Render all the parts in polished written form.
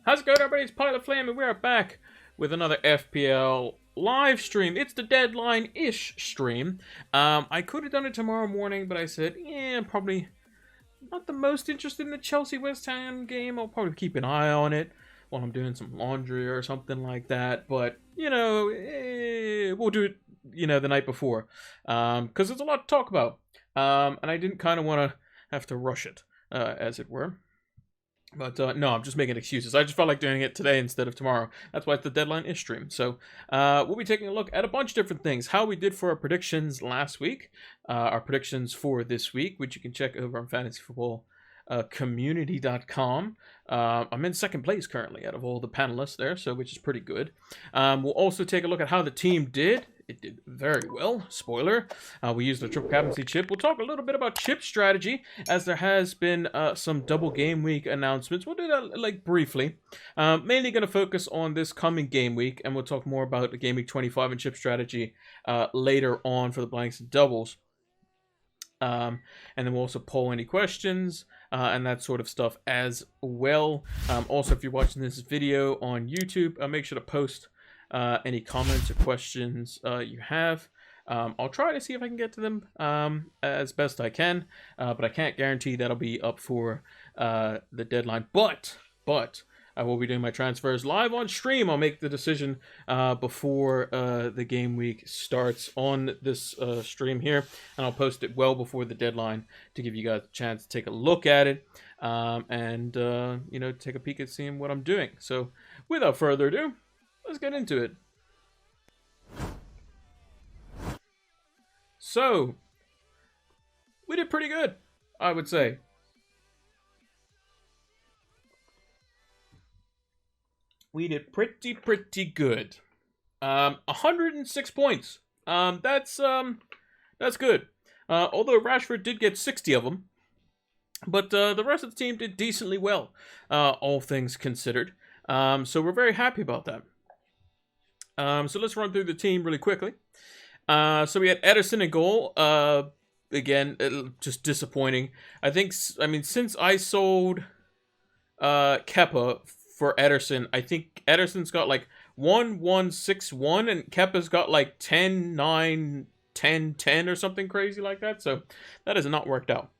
How's it going, everybody? It's Pilot Flame, and we are back with another FPL live stream. It's the deadline-ish stream. I could have done it tomorrow morning, but I said, yeah, I'm probably not the most interested in the Chelsea-West Ham game. I'll probably keep an eye on it while I'm doing some laundry or something like that. But, you know, we'll do it, the night before. Because there's a lot to talk about. And I didn't kind of want to have to rush it, as it were. But no, I'm just making excuses. I just felt like doing it today instead of tomorrow. That's why it's the deadline-ish stream. So we'll be taking a look at a bunch of different things. How we did for our predictions last week. Our predictions for this week, which you can check over on fantasyfootballcommunity.com. I'm in second place currently out of all the panelists there, so which is pretty good. We'll also take a look at how the team did. It did very well. Spoiler. We used the triple captaincy chip. We'll talk a little bit about chip strategy, as there has been some double game week announcements. We'll do that briefly. Mainly going to focus on this coming game week, and we'll talk more about the game week 25 and chip strategy later on for the blanks and doubles. And then we'll also poll any questions and that sort of stuff as well. Also, if you're watching this video on YouTube, make sure to post any comments or questions you have. I'll try to see if I can get to them as best I can, but I can't guarantee that'll be up for the deadline. But I will be doing my transfers live on stream. I'll make the decision before the game week starts on this stream here, and I'll post it well before the deadline to give you guys a chance to take a look at it and take a peek at seeing what I'm doing. So without further ado, let's get into it. So, we did pretty good, I would say. We did pretty good. 106 points. That's good. Although Rashford did get 60 of them, but the rest of the team did decently well, all things considered. So we're very happy about that. So let's run through the team really quickly. So we had Ederson in goal. Again, just disappointing. I mean, since I sold Kepa for Ederson, I think Ederson's got like 1-1-6-1, and Kepa's got like 10-9, 10-10 or something crazy like that. So that has not worked out.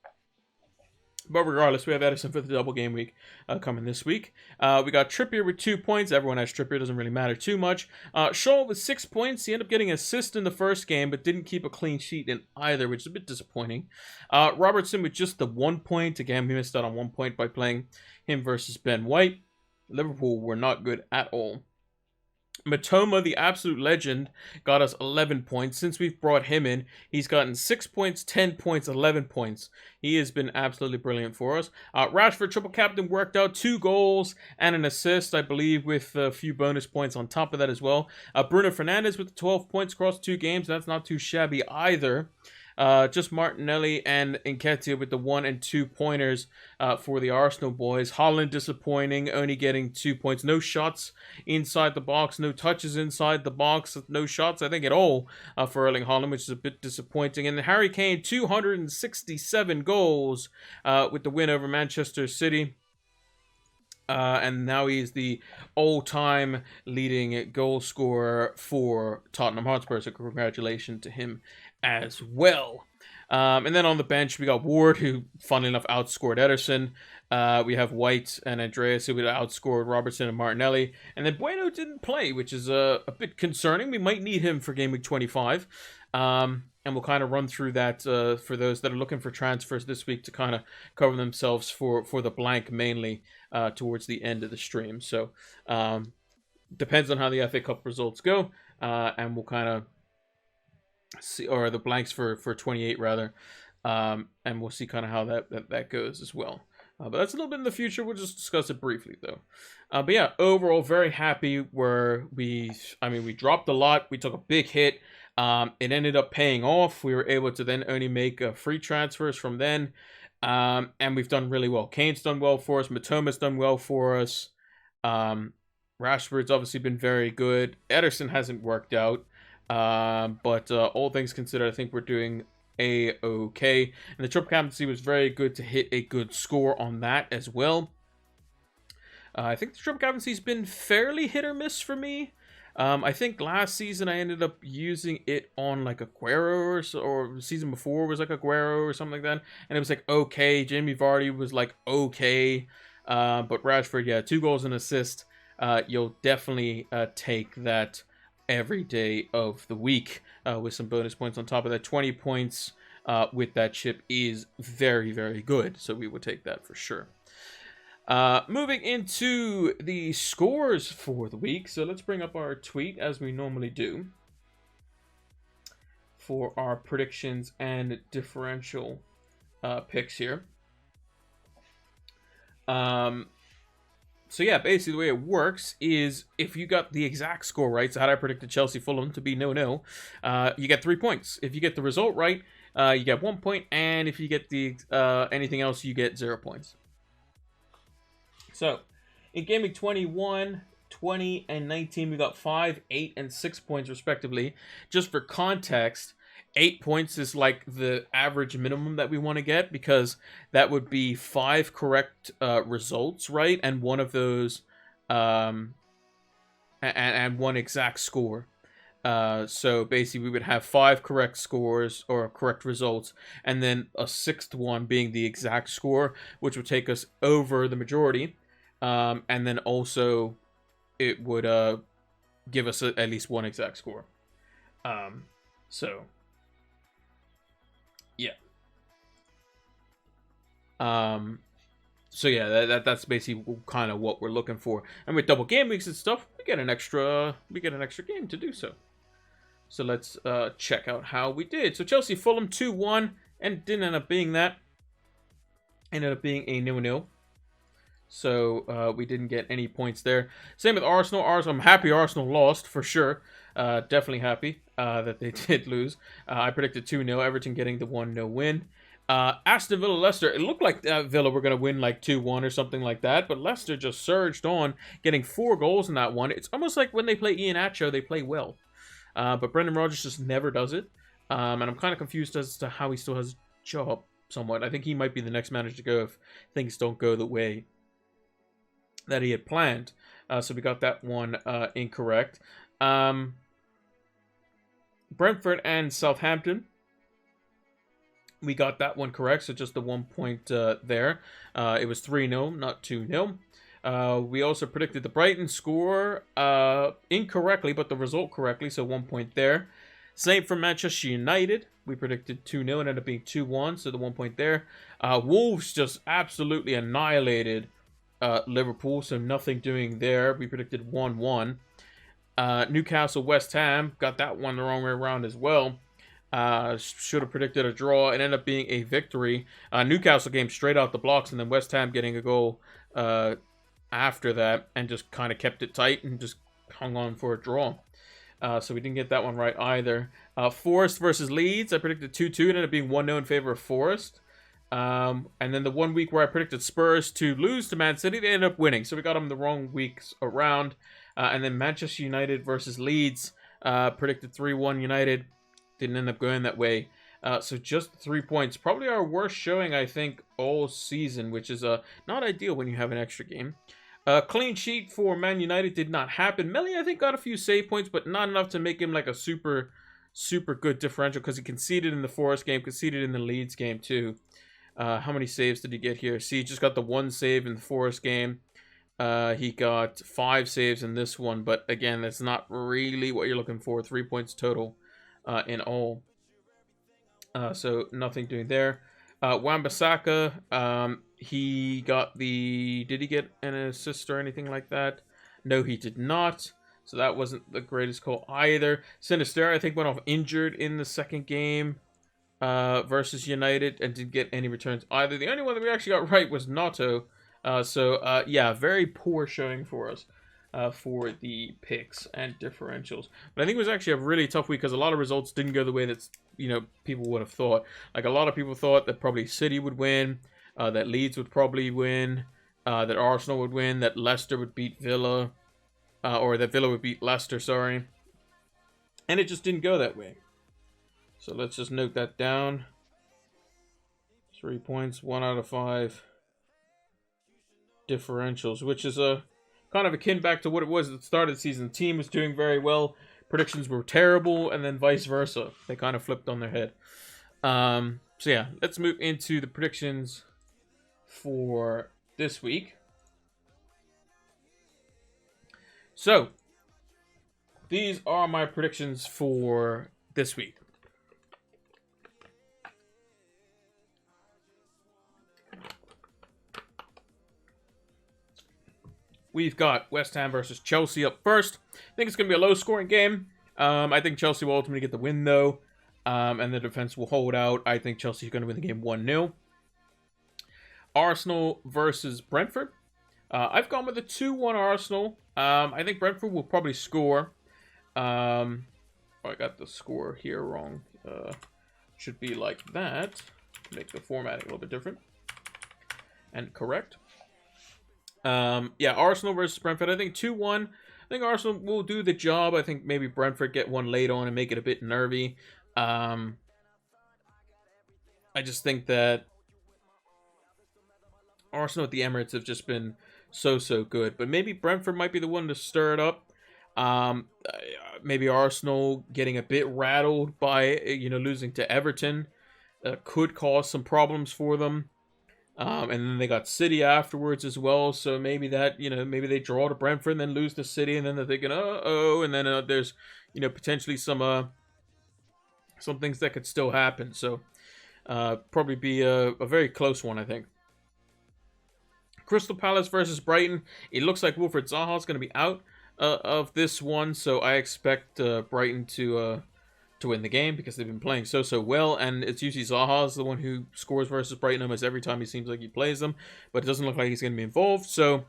But regardless, we have Ederson for the double game week coming this week. We got Trippier with 2 points. Everyone has Trippier. Doesn't really matter too much. Shaw with 6 points. He ended up getting an assist in the first game, but didn't keep a clean sheet in either, which is a bit disappointing. Robertson with just the 1 point. Again, we missed out on 1 point by playing him versus Ben White. Liverpool were not good at all. Matoma, the absolute legend, got us 11 points. Since we've brought him in, he's gotten 6 points, 10 points, 11 points. He has been absolutely brilliant for us. Rashford, triple captain, worked out 2 goals and an assist, I believe, with a few bonus points on top of that as well. Bruno Fernandes with 12 points across 2 games. That's not too shabby either. Just Martinelli and Nketiah with the 1 and 2 pointers for the Arsenal boys. Haaland disappointing, only getting 2 points. No shots inside the box, no touches inside the box, no shots, I think, at all for Erling Haaland, which is a bit disappointing. And Harry Kane, 267 goals with the win over Manchester City. And now he's the all-time leading goal scorer for Tottenham Hotspur, so congratulations to him as well. And then on the bench, we got Ward, who, funnily enough, outscored Ederson. We have White and Andreas, who outscored Robertson and Martinelli. And then Bueno didn't play, which is a bit concerning. We might need him for Game Week 25. And we'll kind of run through that for those that are looking for transfers this week to kind of cover themselves for the blank, mainly towards the end of the stream. So depends on how the FA Cup results go. And we'll kind of see, or the blanks for 28 rather, and we'll see kind of how that goes as well. But that's a little bit in the future. We'll just discuss it briefly though. But yeah, overall very happy where we dropped a lot. We took a big hit. It ended up paying off. We were able to then only make free transfers from then, and we've done really well. Kane's done well for us. Matoma's done well for us. Rashford's obviously been very good. Ederson hasn't worked out. But all things considered, I think we're doing a-okay. And the triple captaincy was very good to hit a good score on that as well. I think the triple captaincy's been fairly hit or miss for me. I think last season I ended up using it on like Aguero or season before was like Aguero or something like that, and it was like okay. Jamie Vardy was like okay, but Rashford, yeah, 2 goals and assist. You'll definitely take that every day of the week with some bonus points on top of that. 20 points with that chip is very, very good, so we would take that for sure. Moving into the scores for the week. So let's bring up our tweet as we normally do for our predictions and differential picks here. So yeah, basically the way it works is if you got the exact score right, so how I predicted Chelsea Fulham to be 0-0, you get 3 points. If you get the result right, you get 1 point, and if you get the anything else, you get 0 points. So, in Gameweek 21, 20, and 19, we got 5, 8, and 6 points respectively. Just for context, 8 points is like the average minimum that we want to get, because that would be 5 correct results, right? And one of those, and one exact score. So basically we would have 5 correct scores or correct results, and then a 6th one being the exact score, which would take us over the majority. And then also it would give us at least 1 exact score. So yeah. So yeah, that's basically kind of what we're looking for. And with double game weeks and stuff, we get an extra game to do so. So let's check out how we did. So Chelsea Fulham 2-1, and didn't end up being that. Ended up being a 0-0. So we didn't get any points there. Same with Arsenal. I'm happy Arsenal lost for sure. Definitely happy that they did lose. I predicted 2-0. Everton getting the 1-0 win. Aston Villa Leicester. It looked like Villa were going to win like 2-1 or something like that, but Leicester just surged on, getting 4 goals in that one. It's almost like when they play Iheanacho, they play well. But Brendan Rodgers just never does it. And I'm kind of confused as to how he still has a job somewhat. I think he might be the next manager to go if things don't go the way that he had planned. So we got that one incorrect. Brentford and Southampton. We got that one correct, so just the 1 point there. It was 3-0, not 2-0. We also predicted the Brighton score incorrectly, but the result correctly, so 1 point there. Same for Manchester United. We predicted 2-0 and ended up being 2-1, so the 1 point there. Wolves just absolutely annihilated Liverpool, so nothing doing there. We predicted 1-1. Newcastle West Ham, got that one the wrong way around as well. Should have predicted a draw. It ended up being a victory. Newcastle came straight out the blocks, and then West Ham getting a goal after that, and just kind of kept it tight and just hung on for a draw. So we didn't get that one right either. Forest versus Leeds, I predicted 2-2. It ended up being 1-0 in favor of Forest. And then the 1 week where I predicted Spurs to lose to Man City, they ended up winning. So we got them the wrong weeks around. And then Manchester United versus Leeds, predicted 3-1 United. Didn't end up going that way. So just 3 points. Probably our worst showing, I think, all season, which is not ideal when you have an extra game. Clean sheet for Man United did not happen. Melly, I think, got a few save points, but not enough to make him like a super good differential, because he conceded in the Forest game, conceded in the Leeds game too. How many saves did he get here? See, he just got the 1 save in the Forest game. He got 5 saves in this one, but again, that's not really what you're looking for. 3 points total in all. So nothing doing there. Wan-Bissaka, he got the... Did he get an assist or anything like that? No, he did not. So that wasn't the greatest call either. Sinister, I think, went off injured in the second game versus United and didn't get any returns either. The only one that we actually got right was Nato. Yeah, very poor showing for us for the picks and differentials. But I think it was actually a really tough week because a lot of results didn't go the way that people would have thought. Like, a lot of people thought that probably City would win, that Leeds would probably win, that Arsenal would win, that Leicester would beat Villa, or that Villa would beat Leicester, sorry. And it just didn't go that way. So let's just note that down. 3 points, 1 out of 5. differentials, which is a kind of akin back to what it was at the start of the season. The team was doing very well, predictions were terrible, and then vice versa. They kind of flipped on their head. So yeah, let's move into the predictions for this week. So, these are my predictions for this week. We've got West Ham versus Chelsea up first. I think it's going to be a low-scoring game. I think Chelsea will ultimately get the win, though. And the defense will hold out. I think Chelsea is going to win the game 1-0. Arsenal versus Brentford. I've gone with a 2-1 Arsenal. I think Brentford will probably score. I got the score here wrong. Should be like that. Make the formatting a little bit different. And correct. Yeah, Arsenal versus Brentford. I think 2-1. I think Arsenal will do the job. I think maybe Brentford get one late on and make it a bit nervy. I just think that Arsenal at the Emirates have just been so good. But maybe Brentford might be the one to stir it up. Maybe Arsenal getting a bit rattled by, losing to Everton could cause some problems for them. And then they got City afterwards as well. So maybe that, maybe they draw to Brentford and then lose to City. And then they're thinking, uh-oh. And then there's, potentially some things that could still happen. So probably be a very close one, I think. Crystal Palace versus Brighton. It looks like Wilfried Zaha is going to be out of this one. So I expect Brighton to win the game because they've been playing so well, and it's usually Zaha is the one who scores versus Brighton almost every time he seems like he plays them, but it doesn't look like he's going to be involved. So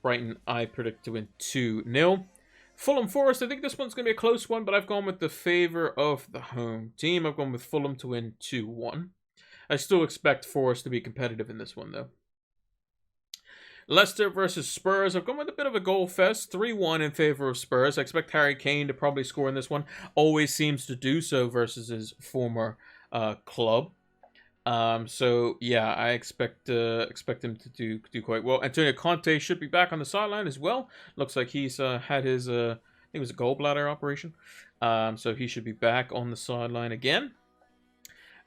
Brighton, I predict to win 2-0. Fulham Forest, I think this one's going to be a close one, but I've gone with the favor of the home team. I've gone with Fulham to win 2-1. I still expect Forest to be competitive in this one, though. Leicester versus Spurs. I've gone with a bit of a goal fest. 3-1 in favor of Spurs. I expect Harry Kane to probably score in this one. Always seems to do so versus his former club. So yeah, I expect him to do quite well. Antonio Conte should be back on the sideline as well. Looks like he's had his I think it was a gallbladder operation. So he should be back on the sideline again.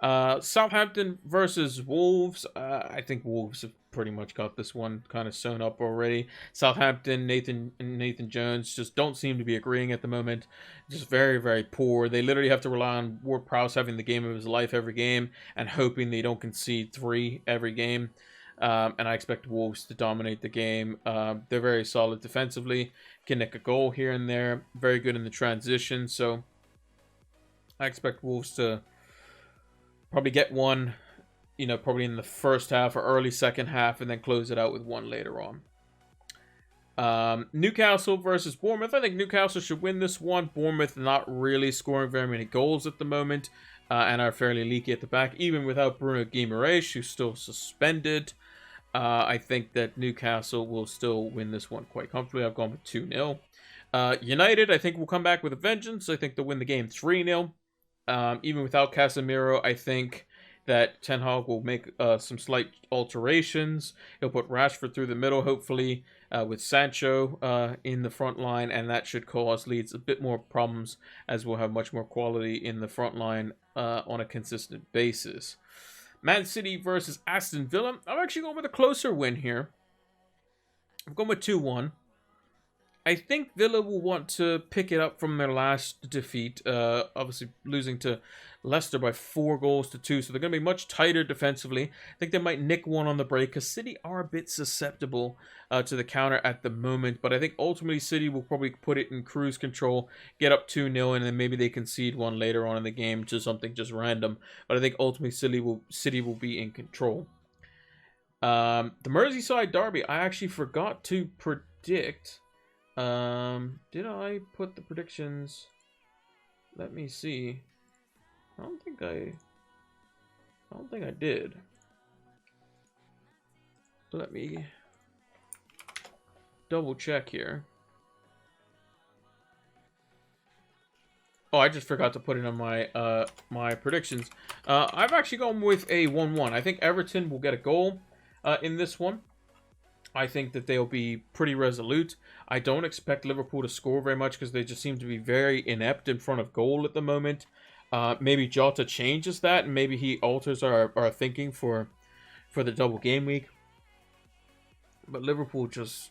Southampton versus Wolves. I think Wolves have pretty much got this one kind of sewn up already. Southampton, Nathan Jones just don't seem to be agreeing at the moment. Just very poor. They literally have to rely on Ward-Prowse having the game of his life every game and hoping they don't concede 3 every game. And I expect Wolves to dominate the game. They're very solid defensively. Can nick a goal here and there. Very good in the transition. So I expect Wolves to probably get one, probably in the first half or early second half, and then close it out with one later on. Newcastle versus Bournemouth. I think Newcastle should win this one. Bournemouth not really scoring very many goals at the moment, and are fairly leaky at the back, even without Bruno Guimaraes, who's still suspended. I think that Newcastle will still win this one quite comfortably. I've gone with 2-0. United, I think, will come back with a vengeance. I think they'll win the game 3-0. Even without Casemiro, I think that Ten Hag will make some slight alterations. He'll put Rashford through the middle, hopefully, with Sancho in the front line, and that should cause Leeds a bit more problems, as we'll have much more quality in the front line on a consistent basis. Man City versus Aston Villa. I'm actually going with a closer win here. I'm going with 2-1. I think Villa will want to pick it up from their last defeat, obviously losing to Leicester by 4-2, so they're going to be much tighter defensively. I think they might nick one on the break, because City are a bit susceptible to the counter at the moment, but I think ultimately City will probably put it in cruise control, get up 2-0, and then maybe they concede one later on in the game to something just random, but I think ultimately City will be in control. The Merseyside derby, I actually forgot to predict. Did I put the predictions? Let me see. I don't think I did. Let me double check here. Oh, I just forgot to put it on my my predictions. I've actually gone with a 1-1. I think Everton will get a goal in this one. I think that they'll be pretty resolute. I don't expect Liverpool to score very much because they just seem to be very inept in front of goal at the moment. Maybe Jota changes that, and maybe he alters our thinking for the double game week. But Liverpool just,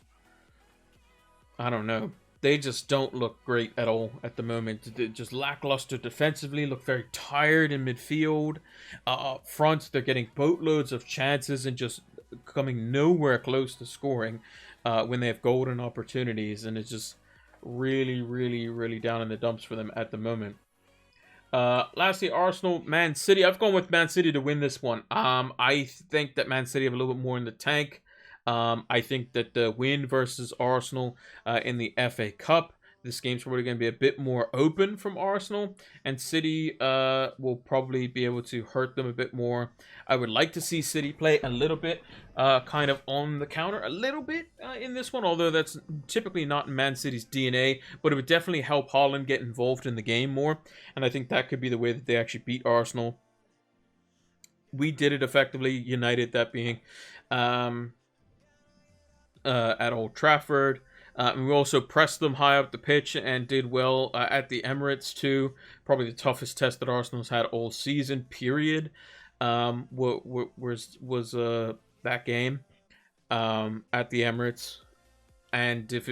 I don't know. They just don't look great at all at the moment. They're just lackluster defensively, look very tired in midfield. Up front, they're getting boatloads of chances and just coming nowhere close to scoring when they have golden opportunities. And it's just really, really, really down in the dumps for them at the moment. Lastly, Arsenal, Man City. I've gone with Man City to win this one. I think that Man City have a little bit more in the tank. I think that the win versus Arsenal in the FA Cup, this game's probably going to be a bit more open from Arsenal, and City will probably be able to hurt them a bit more. I would like to see City play a little bit kind of on the counter, a little bit in this one, although that's typically not in Man City's DNA, but it would definitely help Haaland get involved in the game more, and I think that could be the way that they actually beat Arsenal. We did it effectively, United that being. At Old Trafford. And we also pressed them high up the pitch and did well at the Emirates too. Probably the toughest test that Arsenal's had all season, period. Was that game at the Emirates. And if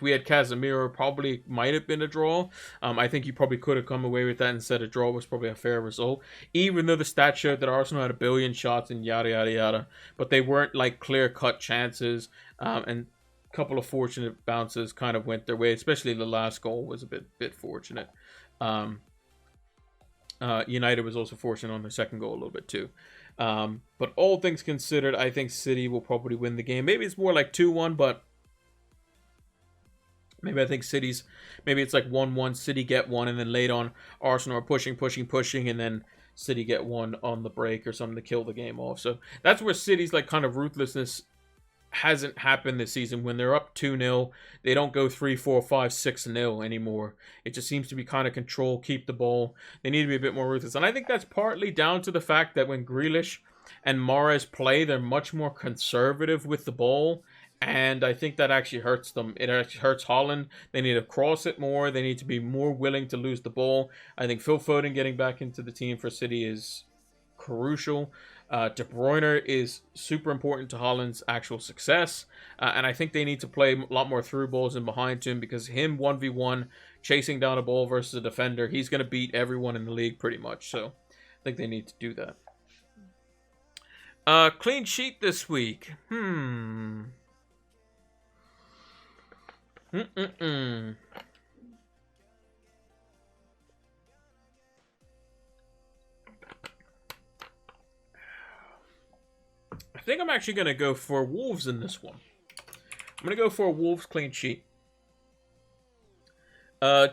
we had Casemiro, probably might have been a draw. I think you probably could have come away with that and said a draw was probably a fair result. Even though the stat showed that Arsenal had 1 billion shots and yada, yada, yada. But they weren't like clear-cut chances. And a couple of fortunate bounces kind of went their way. Especially the last goal was a bit fortunate. United was also fortunate on their second goal a little bit too. But all things considered, I think City will probably win the game. Maybe it's more like 2-1, but maybe I think maybe it's like 1-1, City get one, and then late on, Arsenal are pushing, and then City get one on the break or something to kill the game off. So that's where City's like kind of ruthlessness hasn't happened this season. When they're up 2-0, they don't go 3-4, 5-6-0 anymore. It just seems to be kind of control, keep the ball. They need to be a bit more ruthless. And I think that's partly down to the fact that when Grealish and Mahrez play, they're much more conservative with the ball. And I think that actually hurts them. It actually hurts Haaland. They need to cross it more. They need to be more willing to lose the ball. I think Phil Foden getting back into the team for City is crucial. De Bruyne is super important to Haaland's actual success. And I think they need to play a lot more through balls and behind him, because him 1v1 chasing down a ball versus a defender, he's going to beat everyone in the league pretty much. So I think they need to do that. Clean sheet this week. I think I'm actually going to go for Wolves in this one. I'm going to go for a Wolves clean sheet.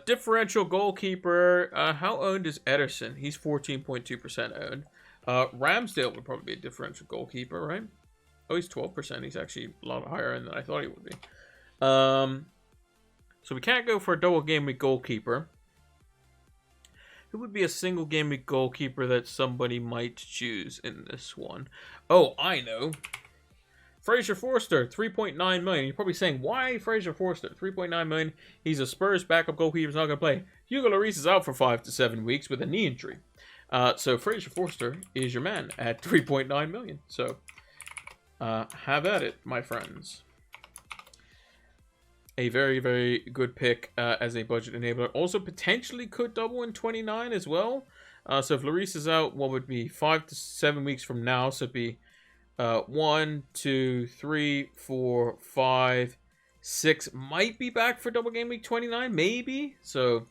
Differential goalkeeper. How owned is Ederson? He's 14.2% owned. Ramsdale would probably be a differential goalkeeper, right? Oh, he's 12%. He's actually a lot higher than I thought he would be. So we can't go for a double game week goalkeeper. Who would be a single game week goalkeeper that somebody might choose in this one? Oh, I know. Fraser Forster, 3.9 million. You're probably saying, why Fraser Forster? 3.9 million. He's a Spurs backup goalkeeper. He's not going to play. Hugo Lloris is out for 5 to 7 weeks with a knee injury. So Fraser Forster is your man at 3.9 million. So have at it, my friends. A very, very good pick as a budget enabler. Also potentially could double in 29 as well. So if Lloris is out, what would be 5 to 7 weeks from now? So it'd be 1, 2, 3, 4, 5, 6. Might be back for double game week 29, maybe. So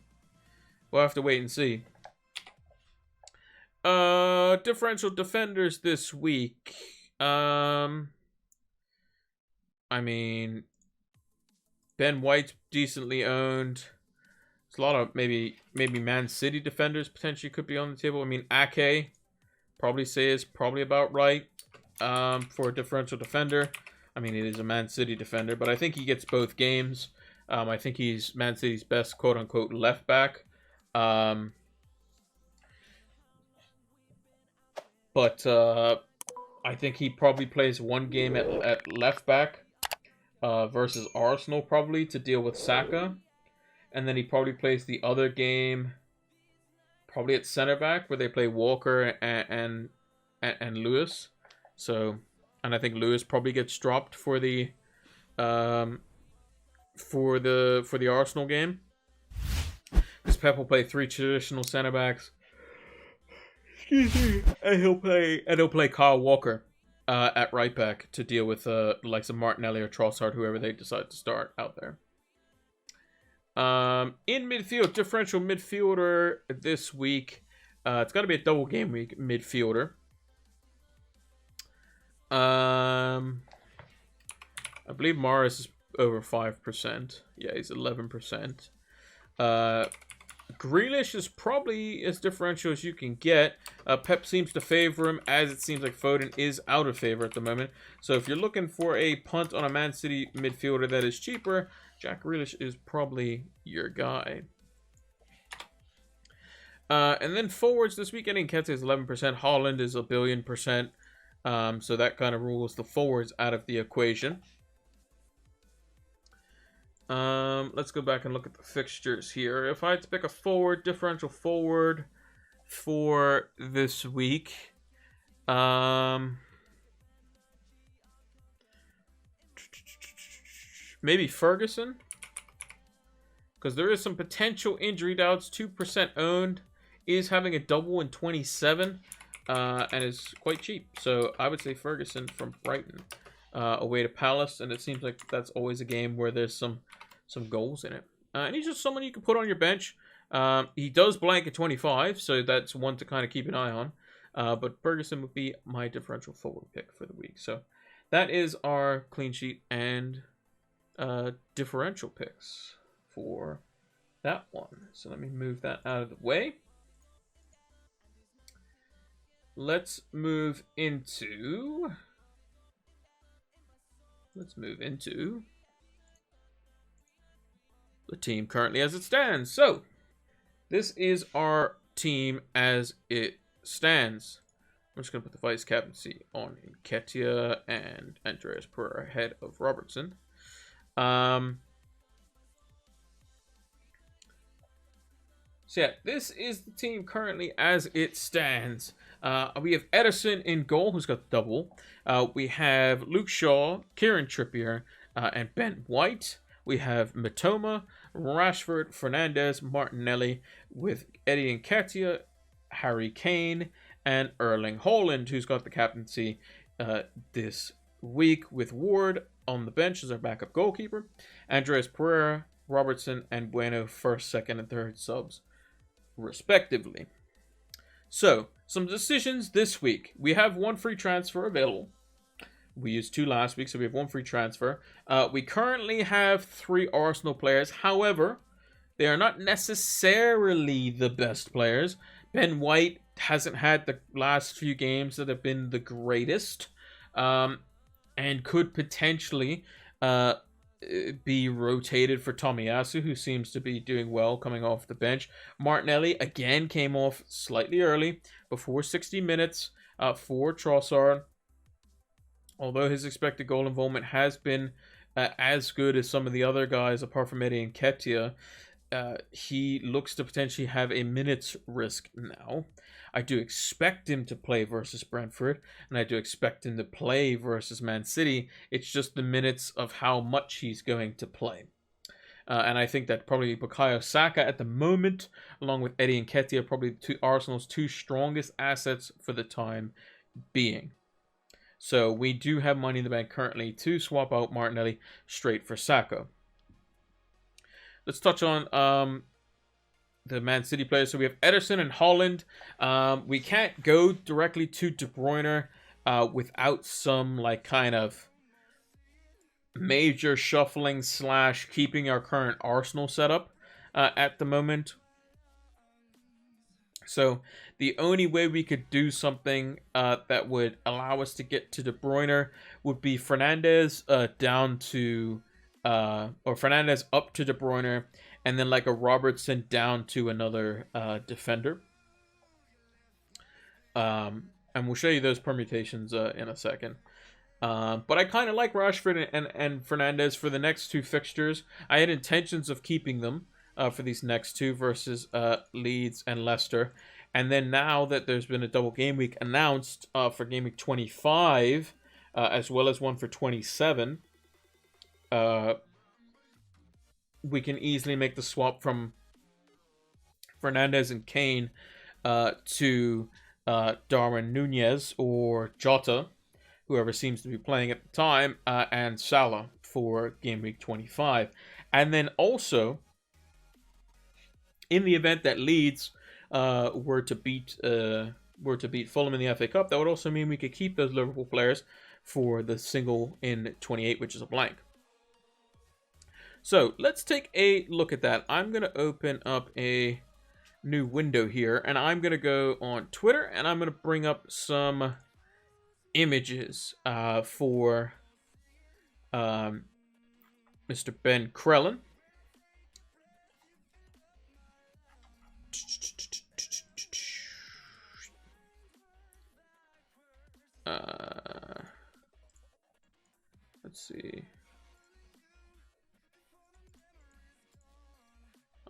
we'll have to wait and see. Differential defenders this week. I mean, Ben White's decently owned. There's a lot of maybe Man City defenders potentially could be on the table. I mean, Ake, probably say is probably about right for a differential defender. I mean, it is a Man City defender, but I think he gets both games. I think he's Man City's best quote-unquote left back. But I think he probably plays one game at left back. versus Arsenal probably to deal with Saka, and then he probably plays the other game probably at center back where they play Walker and Lewis. So, and I think Lewis probably gets dropped for the Arsenal game. Because Pep will play 3 traditional center backs. Excuse me. And he'll play Kyle Walker at right back to deal with likes of Martinelli or Trossard, whoever they decide to start out there. In midfield, differential midfielder this week. It's got to be a double game week midfielder. I believe Morris is over 5%. Yeah, he's 11%. Grealish is probably as differential as you can get. Pep seems to favor him, as it seems like Foden is out of favor at the moment. So if you're looking for a punt on a Man City midfielder that is cheaper, Jack Grealish is probably your guy. And then forwards this week, Nketiah is 11%. Haaland is 1 billion%. So that kind of rules the forwards out of the equation. Let's go back and look at the fixtures here. If I had to pick a forward, differential forward for this week, maybe Ferguson, because there is some potential injury doubts. 2% owned, is having a double in 27, and is quite cheap. So I would say Ferguson from Brighton, away to Palace, and it seems like that's always a game where there's some goals in it. And he's just someone you can put on your bench. He does blank at 25, so that's one to kind of keep an eye on. But Ferguson would be my differential forward pick for the week. So that is our clean sheet and differential picks for that one. So let me move that out of the way. Let's move into the team currently as it stands. So this is our team as it stands. I'm just going to put the vice captaincy on Nketiah and Andreas Pereira ahead of Robertson. So yeah, this is the team currently as it stands. We have Ederson in goal, who's got the double. We have Luke Shaw, Kieran Trippier, and Ben White. We have Mitoma, Rashford, Fernandes, Martinelli, with Eddie Nketiah, Harry Kane, and Erling Haaland, who's got the captaincy this week, with Ward on the bench as our backup goalkeeper. Andreas Pereira, Robertson, and Bueno first, second, and third subs, respectively. So, some decisions this week. We have 1 free transfer available. We used 2 last week, so we have 1 free transfer. We currently have 3 Arsenal players. However, they are not necessarily the best players. Ben White hasn't had the last few games that have been the greatest, and could potentially be rotated for Tomiyasu, who seems to be doing well coming off the bench. Martinelli, again, came off slightly early, before 60 minutes for Trossard. Although his expected goal involvement has been as good as some of the other guys, apart from Eddie Nketiah, he looks to potentially have a minutes risk now. I do expect him to play versus Brentford, and I do expect him to play versus Man City. It's just the minutes of how much he's going to play. And I think that probably Bukayo Saka at the moment, along with Eddie Nketiah, are probably Arsenal's 2 strongest assets for the time being. So we do have money in the bank currently to swap out Martinelli straight for Saka. Let's touch on the Man City players. So we have Ederson and Haaland. We can't go directly to De Bruyne without some kind of major shuffling / keeping our current Arsenal setup at the moment. So the only way we could do something that would allow us to get to De Bruyne would be Fernandes down to or Fernandes up to De Bruyne, and then a Robertson down to another defender. And we'll show you those permutations in a second. But I kind of like Rashford and Fernandez for the next two fixtures. I had intentions of keeping them for these next two versus Leeds and Leicester. And then now that there's been a double game week announced for game week 25, as well as one for 27, we can easily make the swap from Fernandez and Kane to Darwin Nunez or Jota, whoever seems to be playing at the time, and Salah for game week 25. And then also, in the event that Leeds were to beat Fulham in the FA Cup, that would also mean we could keep those Liverpool players for the single in 28, which is a blank. So let's take a look at that. I'm going to open up a new window here, and I'm going to go on Twitter, and I'm going to bring up some images for Mr. Ben Krellin. Let's see.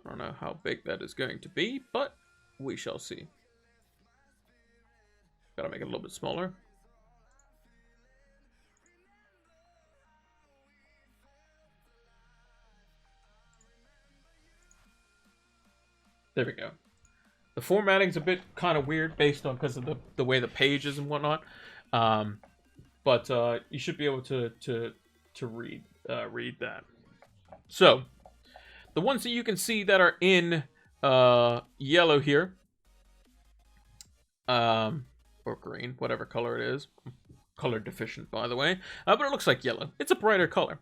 I don't know how big that is going to be, but we shall see. Gotta make it a little bit smaller. There we go. The formatting's a bit kind of weird based on because of the way the page is and whatnot. But you should be able to read that. So the ones that you can see that are in yellow here, or green, whatever color it is. Color deficient, by the way, but it looks like yellow. It's a brighter color.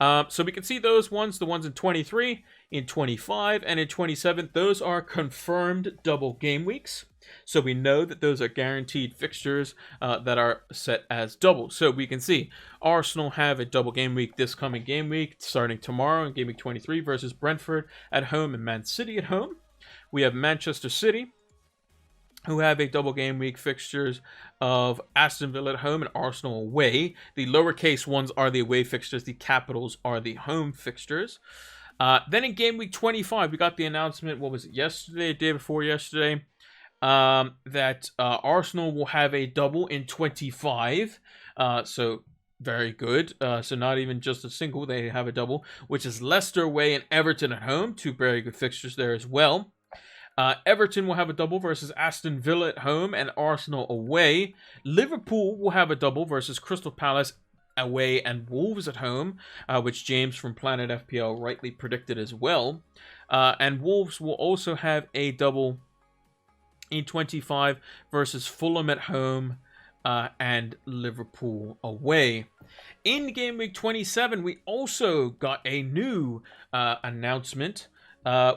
So we can see those ones, the ones in 23, in 25, and in 27. Those are confirmed double game weeks. So we know that those are guaranteed fixtures that are set as double. So we can see Arsenal have a double game week this coming game week, starting tomorrow in game week 23 versus Brentford at home and Man City at home. We have Manchester City, who have a double game week fixtures of Aston Villa at home and Arsenal away. The lowercase ones are the away fixtures. The capitals are the home fixtures. Then in game week 25, we got the announcement, what was it, yesterday, day before yesterday, that Arsenal will have a double in 25. So very good. So not even just a single, they have a double, which is Leicester away and Everton at home. Two very good fixtures there as well. Everton will have a double versus Aston Villa at home and Arsenal away. Liverpool will have a double versus Crystal Palace away and Wolves at home, which James from Planet FPL rightly predicted as well. And Wolves will also have a double in 25 versus Fulham at home and Liverpool away. In game week 27, we also got a new announcement,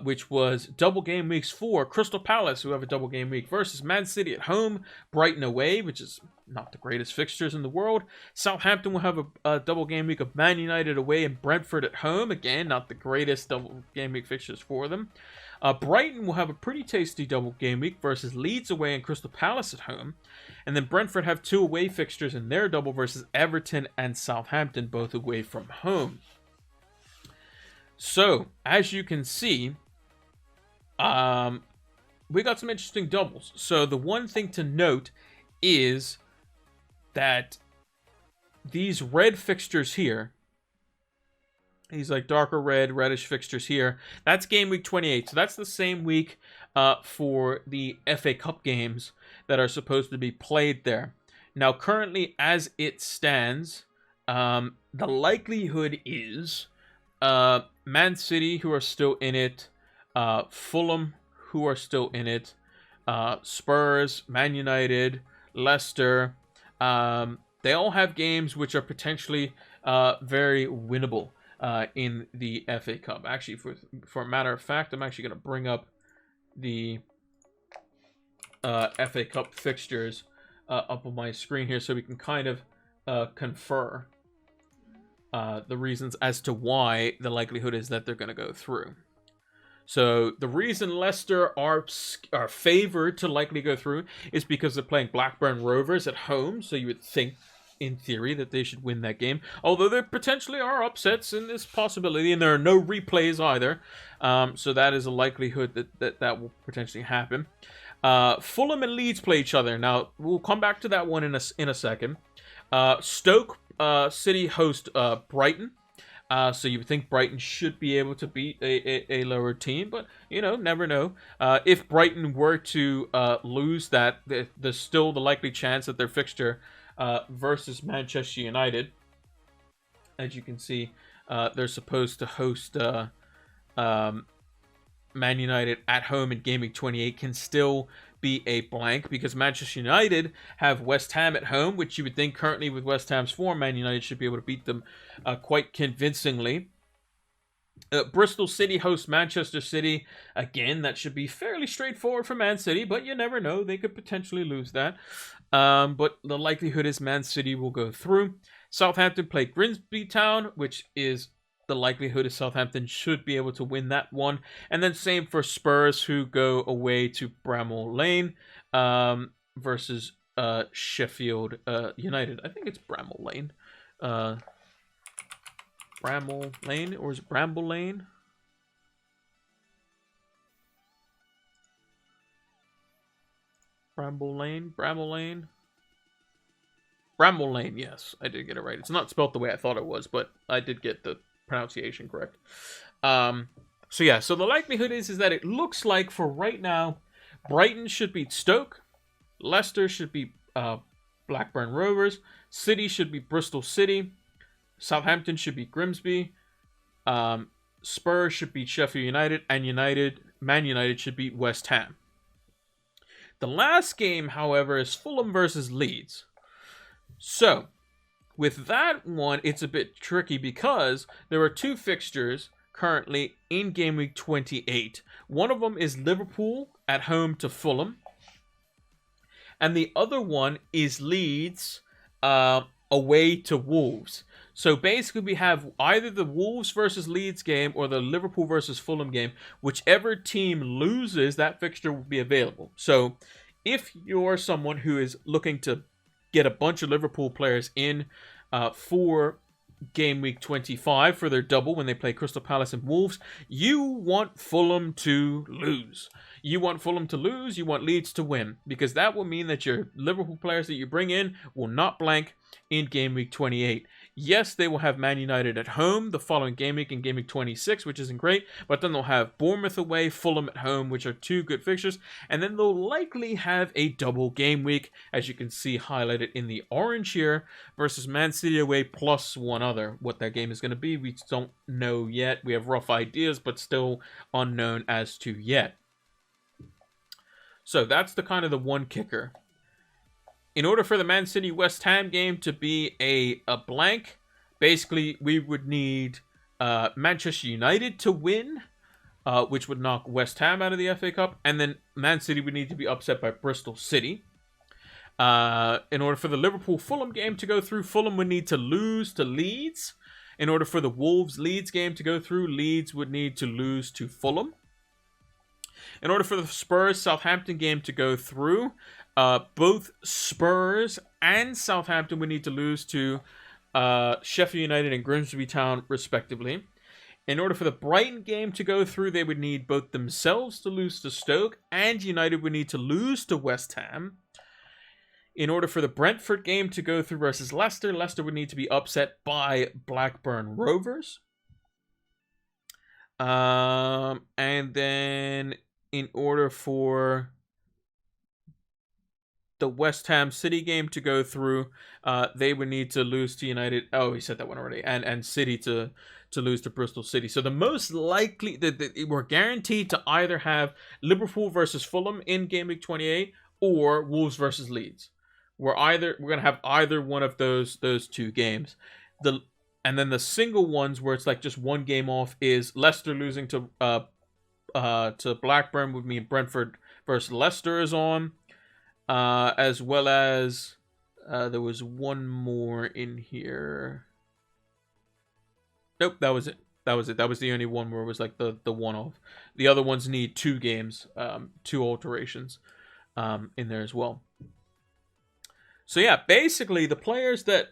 which was double game weeks for Crystal Palace, who have a double game week, versus Man City at home, Brighton away, which is not the greatest fixtures in the world. Southampton will have a double game week of Man United away and Brentford at home. Again, not the greatest double game week fixtures for them. Brighton will have a pretty tasty double game week versus Leeds away and Crystal Palace at home. And then Brentford have two away fixtures in their double versus Everton and Southampton, both away from home. So, as you can see, we got some interesting doubles. So, the one thing to note is that these red fixtures here, these like darker red, reddish fixtures here, that's game week 28. So, that's the same week for the FA Cup games that are supposed to be played there. Now, currently, as it stands, the likelihood is Man City, who are still in it, Fulham, who are still in it, Spurs, Man United, Leicester, they all have games which are potentially very winnable in the FA Cup. Actually, for a matter of fact, I'm actually going to bring up the FA Cup fixtures up on my screen here so we can kind of confer the reasons as to why the likelihood is that they're going to go through. So the reason Leicester are favored to likely go through is because they're playing Blackburn Rovers at home. So you would think in theory, that they should win that game. Although there potentially are upsets in this possibility, and there are no replays either. So that is a likelihood that will potentially happen. Fulham and Leeds play each other. Now, we'll come back to that one in a second. Stoke City host Brighton. So you would think Brighton should be able to beat a lower team, but, you know, never know. If Brighton were to lose that, there's still the likely chance that their fixture versus Manchester United, as you can see, they're supposed to host Man United at home in Gameweek 28, can still be a blank, because Manchester United have West Ham at home, which you would think currently with West Ham's form, Man United should be able to beat them quite convincingly. Bristol City hosts Manchester City. Again, that should be fairly straightforward for Man City, but you never know. They could potentially lose that. But the likelihood is Man City will go through. Southampton play Grimsby Town, which is the likelihood is Southampton should be able to win that one. And then same for Spurs, who go away to Bramall Lane versus Sheffield United. I think it's Bramall Lane. Bramall Lane, or is it Bramble Lane? Bramble Lane? Bramall Lane? Bramall Lane, yes. I did get it right. It's not spelled the way I thought it was, but I did get the pronunciation correct. So yeah, so the likelihood is that it looks like for right now, Brighton should beat Stoke, Leicester should beat Blackburn Rovers, City should beat Bristol City, Southampton should beat Grimsby, Spurs should beat Sheffield United, and Man United should beat West Ham. The last game, however, is Fulham versus Leeds. So with that one, it's a bit tricky because there are two fixtures currently in Game Week 28. One of them is Liverpool at home to Fulham. And the other one is Leeds away to Wolves. So basically we have either the Wolves versus Leeds game or the Liverpool versus Fulham game. Whichever team loses, that fixture will be available. So if you're someone who is looking to get a bunch of Liverpool players in for Game Week 25 for their double when they play Crystal Palace and Wolves, you want Fulham to lose. You want Fulham to lose, you want Leeds to win, because that will mean that your Liverpool players that you bring in will not blank in Game Week 28. Yes, they will have Man United at home the following game week in Game Week 26, which isn't great, but then they'll have Bournemouth away, Fulham at home, which are two good fixtures, and then they'll likely have a double game week, as you can see highlighted in the orange here, versus Man City away plus one other. What that game is going to be, we don't know yet. We have rough ideas, but still unknown as to yet. So that's the kind of the one kicker. In order for the Man City West Ham game to be a blank, basically we would need Manchester United to win, which would knock West Ham out of the FA Cup, and then Man City would need to be upset by Bristol City. In order for the Liverpool-Fulham game to go through, Fulham would need to lose to Leeds. In order for the Wolves-Leeds game to go through, Leeds would need to lose to Fulham. In order for the Spurs-Southampton game to go through, both Spurs and Southampton would need to lose to Sheffield United and Grimsby Town, respectively. In order for the Brighton game to go through, they would need both themselves to lose to Stoke, and United would need to lose to West Ham. In order for the Brentford game to go through versus Leicester, Leicester would need to be upset by Blackburn Rovers. And then in order for the West Ham City game to go through, they would need to lose to United. Oh, we said that one already. And City to lose to Bristol City. So the most likely, we're guaranteed to either have Liverpool versus Fulham in Game Week 28 or Wolves versus Leeds. We're going to have either one of those two games. And then the single ones where it's like just one game off is Leicester losing to Blackburn would mean Brentford versus Leicester is on. As well as there was one more in here. Nope, that was it. That was the only one where it was like the one-off. The other ones need two games, two alterations in there as well. So yeah, basically the players that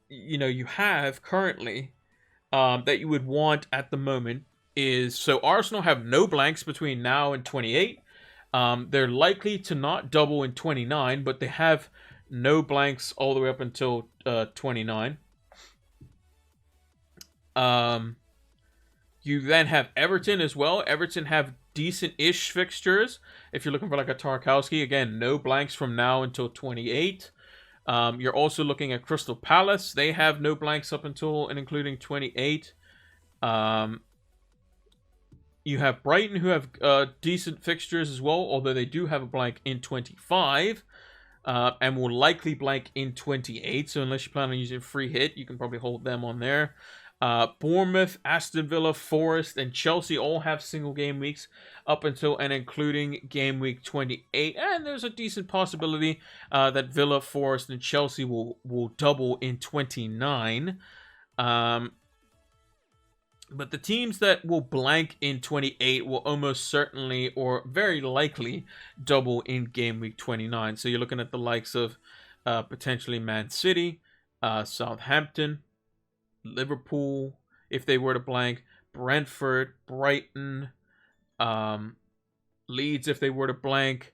you have currently that you would want at the moment is, so Arsenal have no blanks between now and 28. They're likely to not double in 29, but they have no blanks all the way up until 29. You then have Everton as well. Everton have decent-ish fixtures. If you're looking for like a Tarkowski, again, no blanks from now until 28. You're also looking at Crystal Palace. They have no blanks up until and including 28. You have Brighton, who have decent fixtures as well, although they do have a blank in 25. And will likely blank in 28. So unless you plan on using a free hit, you can probably hold them on there. Bournemouth, Aston Villa, Forest, and Chelsea all have single game weeks up until and including game week 28. And there's a decent possibility that Villa, Forest, and Chelsea will double in 29. But the teams that will blank in 28 will almost certainly or very likely double in game week 29. So you're looking at the likes of potentially Man City, Southampton, Liverpool, if they were to blank, Brentford, Brighton, Leeds, if they were to blank,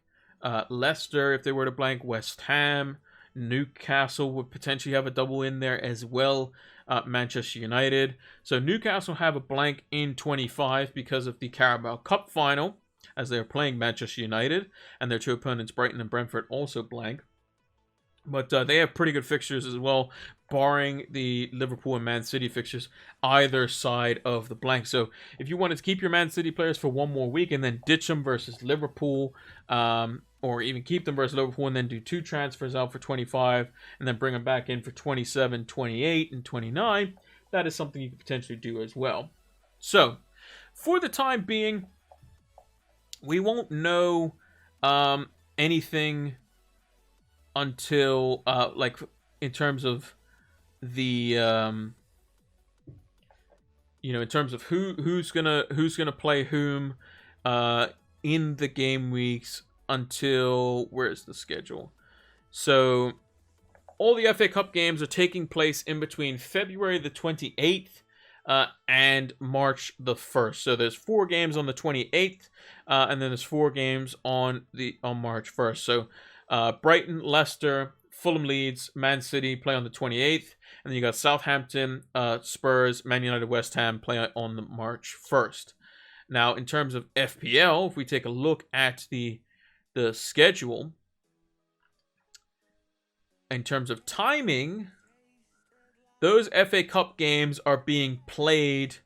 Leicester, if they were to blank, West Ham, Newcastle would potentially have a double in there as well. Manchester United. So Newcastle have a blank in 25 because of the Carabao Cup final, as they're playing Manchester United, and their two opponents, Brighton and Brentford, also blank. But they have pretty good fixtures as well, barring the Liverpool and Man City fixtures, either side of the blank. So if you wanted to keep your Man City players for one more week and then ditch them versus Liverpool, or even keep them versus Liverpool and then do 2 transfers out for 25 and then bring them back in for 27, 28, and 29, that is something you could potentially do as well. So, for the time being, we won't know anything until, like, in terms of the, in terms of who's gonna play whom in the game weeks, until, where's the schedule? So all the FA Cup games are taking place in between February the 28th and March the 1st. So there's 4 games on the 28th, and then there's 4 games on March 1st. So Brighton, Leicester, Fulham, Leeds, Man City play on the 28th, and then you got Southampton, Spurs, Man United, West Ham play on the March 1st. Now, in terms of FPL, if we take a look at the schedule, in terms of timing, those FA Cup games are being played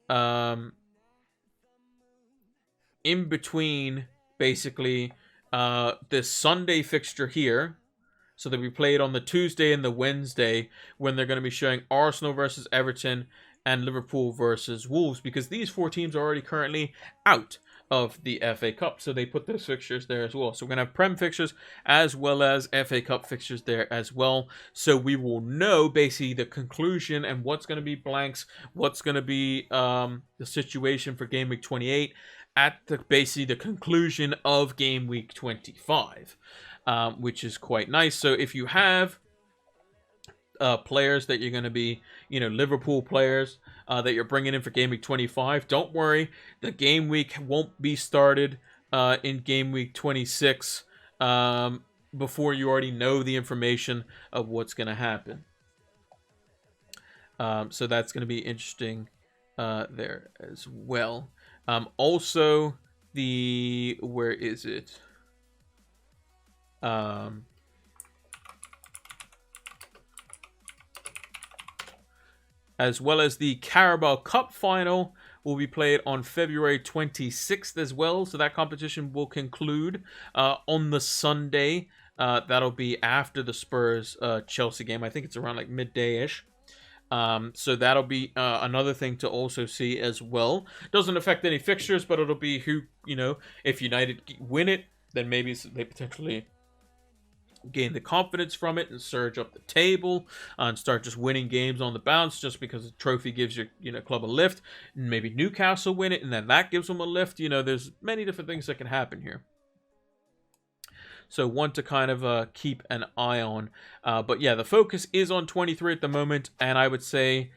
in between, basically, this Sunday fixture here. So they'll be played on the Tuesday and the Wednesday, when they're going to be showing Arsenal versus Everton and Liverpool versus Wolves, because these 4 teams are already currently out of the FA Cup, so they put those fixtures there as well. So we're going to have Prem fixtures as well as FA Cup fixtures there as well, so we will know basically the conclusion and what's going to be blanks, what's going to be the situation for game week 28 at basically the conclusion of game week 25, which is quite nice. So if you have players that you're going to be, Liverpool players that you're bringing in for game week 25, don't worry, the game week won't be started in game week 26 before you already know the information of what's going to happen. So that's going to be interesting there as well. Also, where is it? As well as the Carabao Cup final will be played on February 26th as well. So that competition will conclude on the Sunday. That'll be after the Spurs Chelsea game. I think it's around like midday-ish. So that'll be another thing to also see as well. Doesn't affect any fixtures, but it'll be who, if United win it, then maybe they potentially gain the confidence from it and surge up the table and start just winning games on the bounce, just because the trophy gives your club a lift. And maybe Newcastle win it and then that gives them a lift. There's many different things that can happen here. So one to kind of keep an eye on. But yeah, the focus is on 23 at the moment, and I would say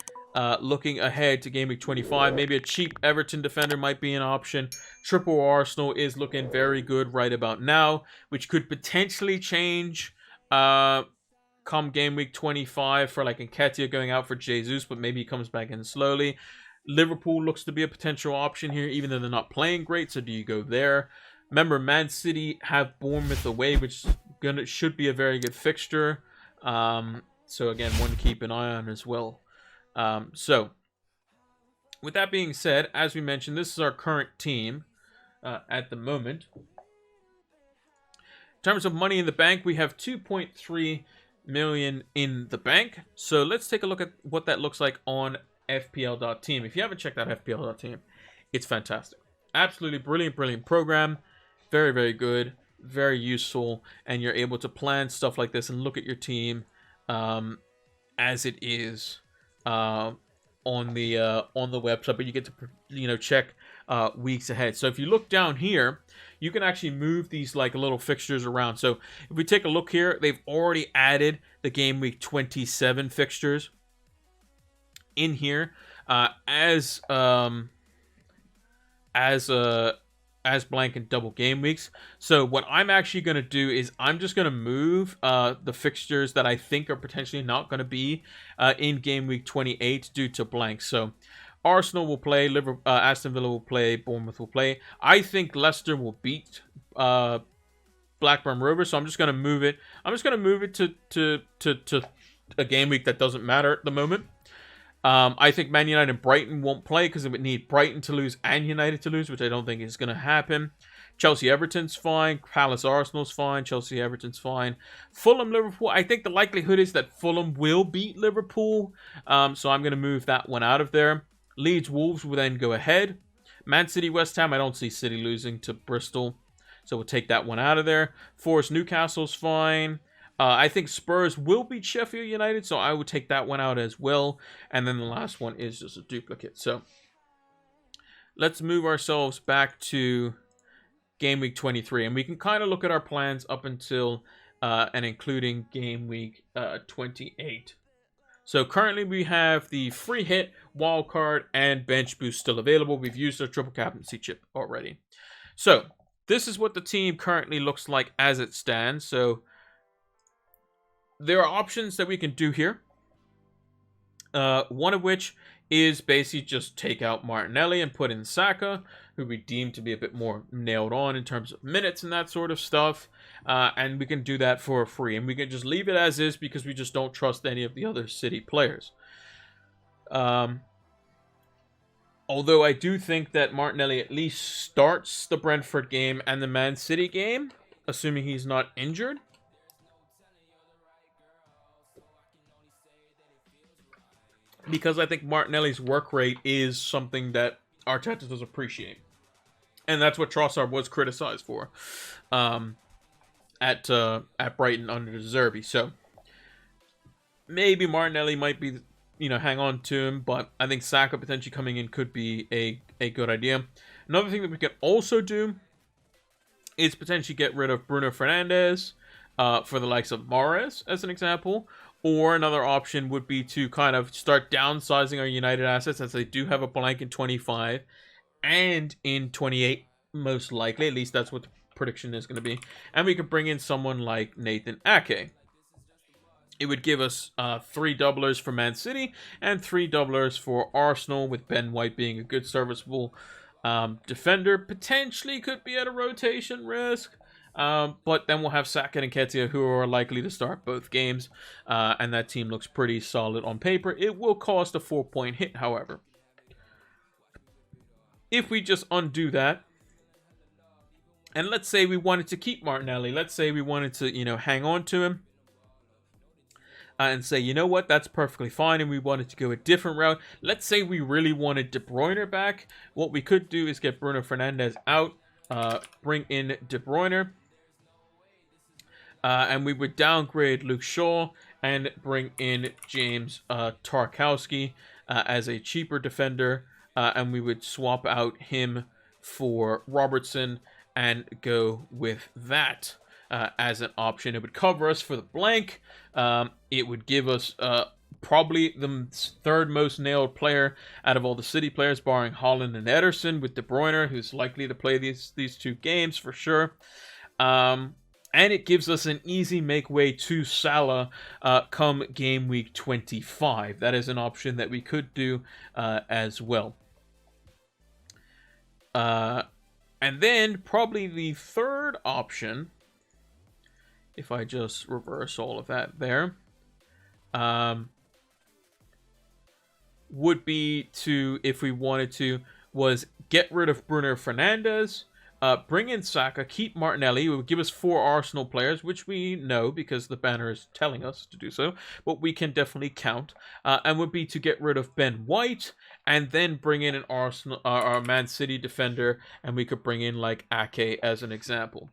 looking ahead to Gameweek 25, maybe a cheap Everton defender might be an option. Triple Arsenal is looking very good right about now, which could potentially change come Gameweek 25 for like Nketiah going out for Jesus, but maybe he comes back in slowly. Liverpool looks to be a potential option here, even though they're not playing great. So do you go there? Remember, Man City have Bournemouth away, which should be a very good fixture. So again, one to keep an eye on as well. So with that being said, as we mentioned, this is our current team at the moment. In terms of money in the bank, we have 2.3 million in the bank. So let's take a look at what that looks like on FPL.team. If you haven't checked out FPL.team, it's fantastic. Absolutely brilliant program. Very, very good. Very useful. And you're able to plan stuff like this and look at your team as it is on the website. But you get to check weeks ahead. So if you look down here, you can actually move these like little fixtures around. So if we take a look here, they've already added the game week 27 fixtures in here as blank and double game weeks. So what I'm actually going to do is I'm just going to move the fixtures that I think are potentially not going to be in game week 28 due to blanks. So Arsenal will play, Aston Villa will play, Bournemouth will play. I think Leicester will beat Blackburn Rovers, so I'm just going to move it. I'm just going to move it to a game week that doesn't matter at the moment. I think Man United and Brighton won't play because it would need Brighton to lose and United to lose, which I don't think is going to happen. Chelsea-Everton's fine. Palace-Arsenal's fine. Chelsea-Everton's fine. Fulham-Liverpool, I think the likelihood is that Fulham will beat Liverpool, so I'm going to move that one out of there. Leeds-Wolves will then go ahead. Man City-West Ham, I don't see City losing to Bristol, so we'll take that one out of there. Forest-Newcastle's fine. I think Spurs will beat Sheffield United, so I would take that one out as well. And then the last one is just a duplicate. So let's move ourselves back to Game Week 23. And we can kind of look at our plans up until and including Game Week 28. So currently we have the free hit, wildcard, and bench boost still available. We've used our triple captaincy chip already. So this is what the team currently looks like as it stands. So there are options that we can do here. One of which is basically just take out Martinelli and put in Saka, who we deem to be a bit more nailed on in terms of minutes and that sort of stuff. And we can do that for free. And we can just leave it as is because we just don't trust any of the other City players. Although I do think that Martinelli at least starts the Brentford game and the Man City game, assuming he's not injured. Because I think Martinelli's work rate is something that Arteta does appreciate. And that's what Trossard was criticized for at Brighton under De Zerbi. So maybe Martinelli might be, hang on to him. But I think Saka potentially coming in could be a good idea. Another thing that we could also do is potentially get rid of Bruno Fernandes for the likes of Mahrez, as an example. Or another option would be to kind of start downsizing our United assets, as they do have a blank in 25 and in 28, most likely. At least that's what the prediction is going to be. And we could bring in someone like Nathan Ake. It would give us 3 doublers for Man City and 3 doublers for Arsenal, with Ben White being a good serviceable defender. Potentially could be at a rotation risk. But then we'll have Saka and Nketiah, who are likely to start both games, and that team looks pretty solid on paper. It will cost a 4-point hit, however. If we just undo that, and let's say we wanted to keep Martinelli, let's say we wanted to, hang on to him, and say, you know what, that's perfectly fine, and we wanted to go a different route. Let's say we really wanted De Bruyne back. What we could do is get Bruno Fernandes out, bring in De Bruyne, and we would downgrade Luke Shaw and bring in James Tarkowski as a cheaper defender, and we would swap out him for Robertson and go with that. as an option. It would cover us for the blank. It would give us probably the third most nailed player out of all the City players, barring Haaland and Ederson, with De Bruyne, who's likely to play these 2 games for sure. And it gives us an easy make way to Salah come game week 25. That is an option that we could do as well. And then probably the third option, if I just reverse all of that there, would be to, if we wanted to, was get rid of Bruno Fernandes, bring in Saka, keep Martinelli. It would give us 4 Arsenal players, which we know because the banner is telling us to do so, but we can definitely count. And would be to get rid of Ben White, and then bring in an Arsenal, our Man City defender, and we could bring in like Ake as an example.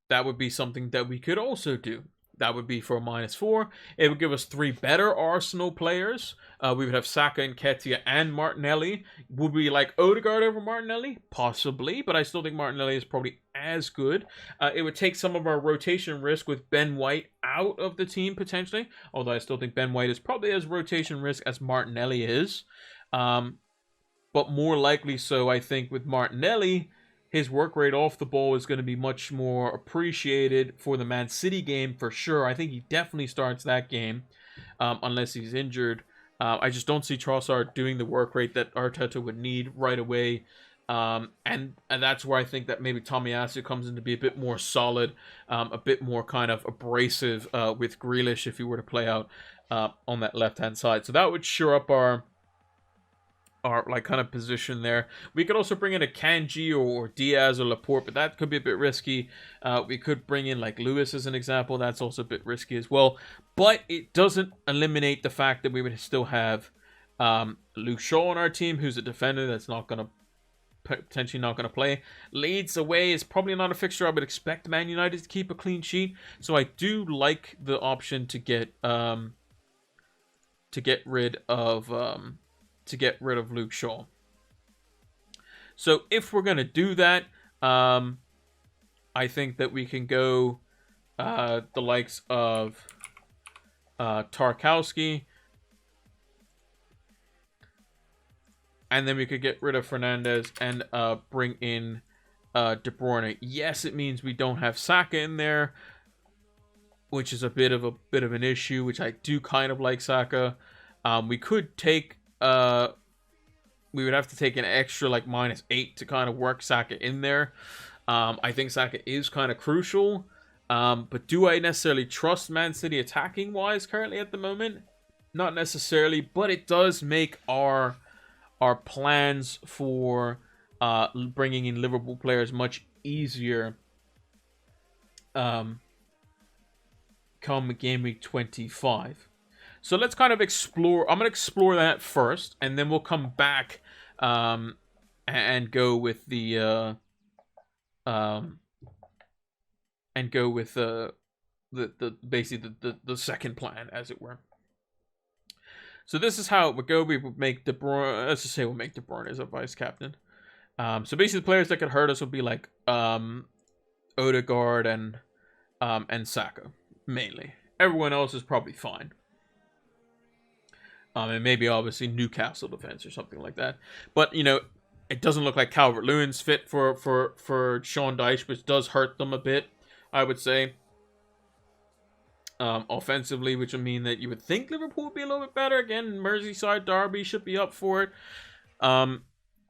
That would be something that we could also do. That would be for a -4. It would give us 3 better Arsenal players. We would have Saka and Nketiah and Martinelli. Would we like Odegaard over Martinelli? Possibly, but I still think Martinelli is probably as good. It would take some of our rotation risk with Ben White out of the team, potentially. Although I still think Ben White is probably as rotation risk as Martinelli is. But more likely so, I think, with Martinelli, his work rate off the ball is going to be much more appreciated for the Man City game for sure. I think he definitely starts that game, unless he's injured. I just don't see Trossard doing the work rate that Arteta would need right away. And that's where I think that maybe Tomiyasu comes in to be a bit more solid, a bit more kind of abrasive with Grealish if he were to play out on that left-hand side. So that would shore up our like kind of position there. We could also bring in a Kanji or Diaz or Laporte, but that could be a bit risky. We could bring in like Lewis as an example. That's also a bit risky as well. But it doesn't eliminate the fact that we would still have Luke Shaw on our team, who's a defender that's not going to potentially not going to play. Leeds away is probably not a fixture I would expect Man United to keep a clean sheet. So I do like the option to get rid of Luke Shaw. So if we're going to do that, I think that we can go the likes of Tarkowski, and then we could get rid of Fernandes and bring in De Bruyne. Yes, it means we don't have Saka in there, which is a bit of an issue, which I do kind of like Saka. We could take we would have to take an extra like -8 to kind of work Saka in there. I think Saka is kind of crucial. But do I necessarily trust Man City attacking wise currently at the moment? Not necessarily, but it does make our plans for bringing in Liverpool players much easier come game week 25. So let's kind of explore. I'm going to explore that first, and then we'll come back and go with the basically the second plan, as it were. So this is how it would go. We would make De Bruyne. Let's just say we'll make De Bruyne as a vice captain. So basically, the players that could hurt us would be like Odegaard and Saka mainly. Everyone else is probably fine. And maybe obviously Newcastle defense or something like that. But you know, it doesn't look like Calvert-Lewin's fit for Sean Dyche, which does hurt them a bit, I would say. Offensively, which would mean that you would think Liverpool would be a little bit better. Again, Merseyside derby should be up for it.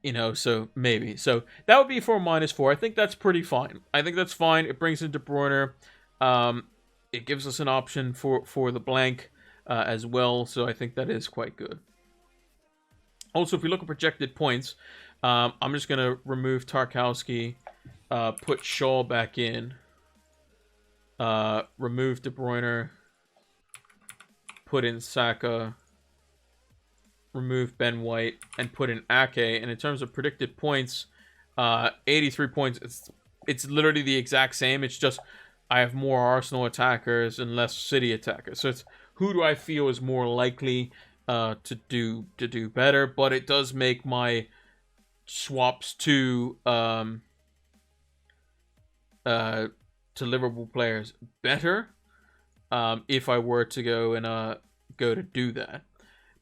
You know, so maybe. So that would be for a -4. I think that's pretty fine. I think that's fine. It brings in De Bruyne. It gives us an option for the blank as well. So I think that is quite good. Also, if we look at projected points, I'm just going to remove Tarkowski, put Shaw back in, remove De Bruyne, put in Saka, remove Ben White, and put in Ake. And in terms of predicted points, 83 points. It's literally the exact same. It's just I have more Arsenal attackers and less City attackers. So it's who do I feel is more likely to do better. But it does make my swaps to to Liverpool players better if I were to go and go to do that.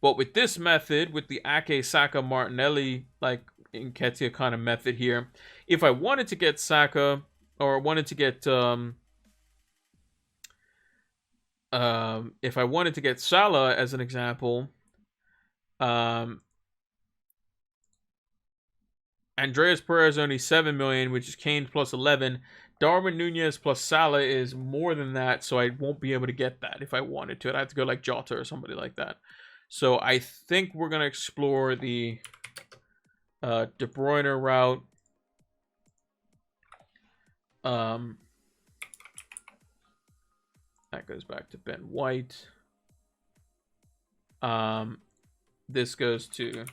But with this method, with the Ake, Saka, Martinelli, like Nketiah kind of method here, if I wanted to get Saka or wanted to get if I wanted to get Salah as an example, Andreas Pereira is only 7 million, which is Kane plus 11. Darwin Nunez plus Salah is more than that, so I won't be able to get that if I wanted to. I'd have to go like Jota or somebody like that. So I think we're going to explore the De Bruyne route. That goes back to Ben White. This goes to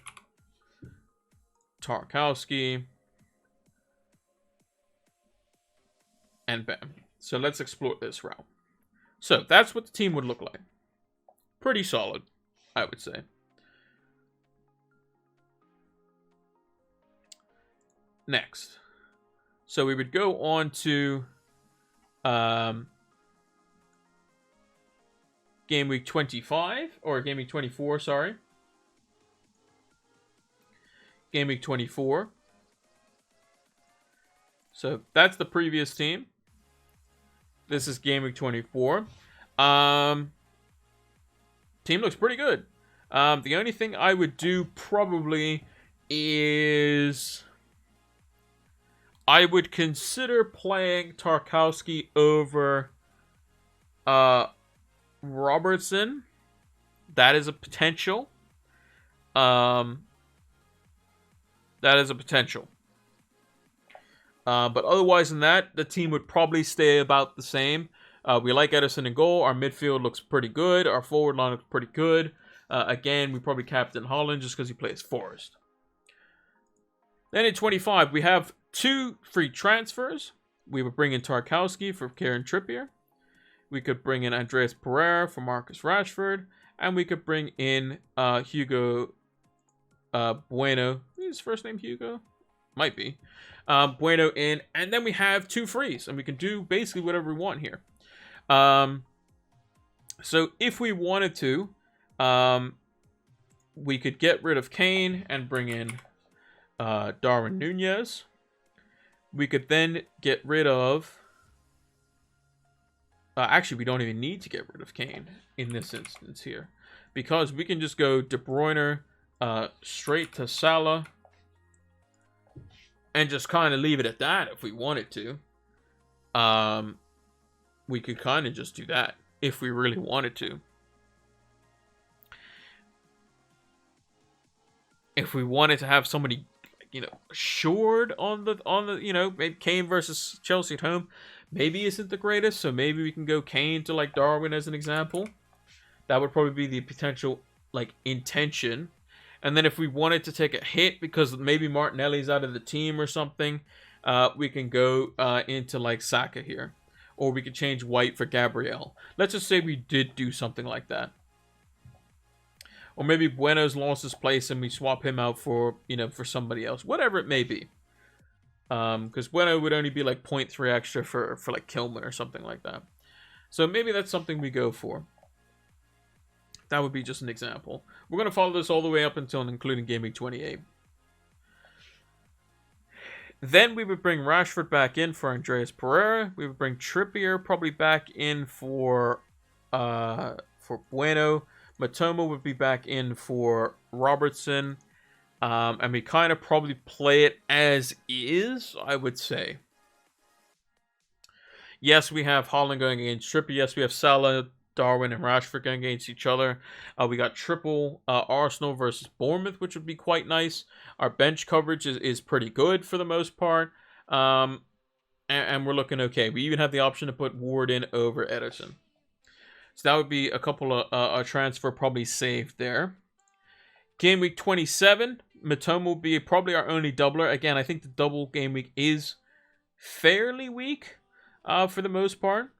Tarkowski. And bam. So let's explore this route. So that's what the team would look like. Pretty solid, I would say. Next. So we would go on to Game Week 25, or Game Week 24, sorry. Game Week 24. So that's the previous team. This is Game Week 24. Team looks pretty good. The only thing I would do probably is I would consider playing Tarkowski over Robertson. That is a potential. That is a potential. But otherwise than that, the team would probably stay about the same. We like Ederson in goal. Our midfield looks pretty good. Our forward line looks pretty good. Again, we probably captain Haaland just because he plays Forest. Then in 25, we have 2 free transfers. We would bring in Tarkowski for Kieran Trippier. We could bring in Andreas Pereira for Marcus Rashford. And we could bring in Hugo Bueno. Is his first name Hugo? Might be. Bueno in. And then we have 2 frees. And we can do basically whatever we want here. So if we wanted to, we could get rid of Kane and bring in Darwin Nunez. We could then get rid of... actually, we don't even need to get rid of Kane in this instance here. Because we can just go De Bruyne straight to Salah. And just kind of leave it at that if we wanted to. We could kind of just do that if we really wanted to. If we wanted to have somebody, assured on the maybe Kane versus Chelsea at home, maybe isn't the greatest, so maybe we can go Kane to like Darwin as an example. That would probably be the potential intention. And then if we wanted to take a hit because maybe Martinelli's out of the team or something, we can go into like Saka here. Or we could change White for Gabriel. Let's just say we did do something like that. Or maybe Bueno's lost his place and we swap him out for, for somebody else. Whatever it may be. Because Bueno would only be like 0.3 extra for like Kilman or something like that. So maybe that's something we go for. That would be just an example. We're going to follow this all the way up until and including Game Week 28. Then we would bring Rashford back in for Andreas Pereira. We would bring Trippier probably back in for Bueno. Matoma would be back in for Robertson. And we kind of probably play it as is, I would say. Yes, we have Haaland going against Trippier. Yes, we have Salah, Darwin, and Rashford going against each other. We got triple Arsenal versus Bournemouth, which would be quite nice. Our bench coverage is pretty good for the most part. And we're looking okay. We even have the option to put Ward in over Ederson. So that would be a couple of a transfer probably saved there. Game week 27, Matoma will be probably our only doubler. Again, I think the double game week is fairly weak for the most part.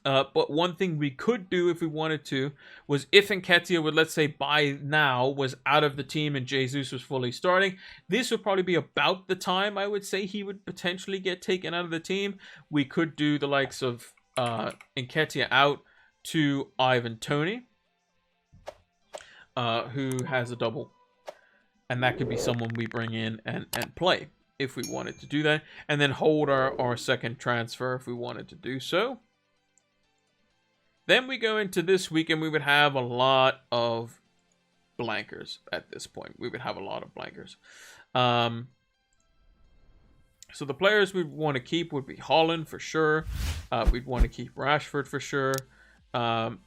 But one thing we could do if we wanted to was if Nketiah would, let's say, by now was out of the team and Jesus was fully starting, this would probably be about the time I would say he would potentially get taken out of the team. We could do the likes of Nketiah out to Ivan Toney, who has a double. And that could be someone we bring in and play if we wanted to do that. And then hold our second transfer if we wanted to do so. Then we go into this week and we would have a lot of blankers at this point. We would have a lot of blankers. So the players we'd want to keep would be Haaland for sure. We'd want to keep Rashford for sure. And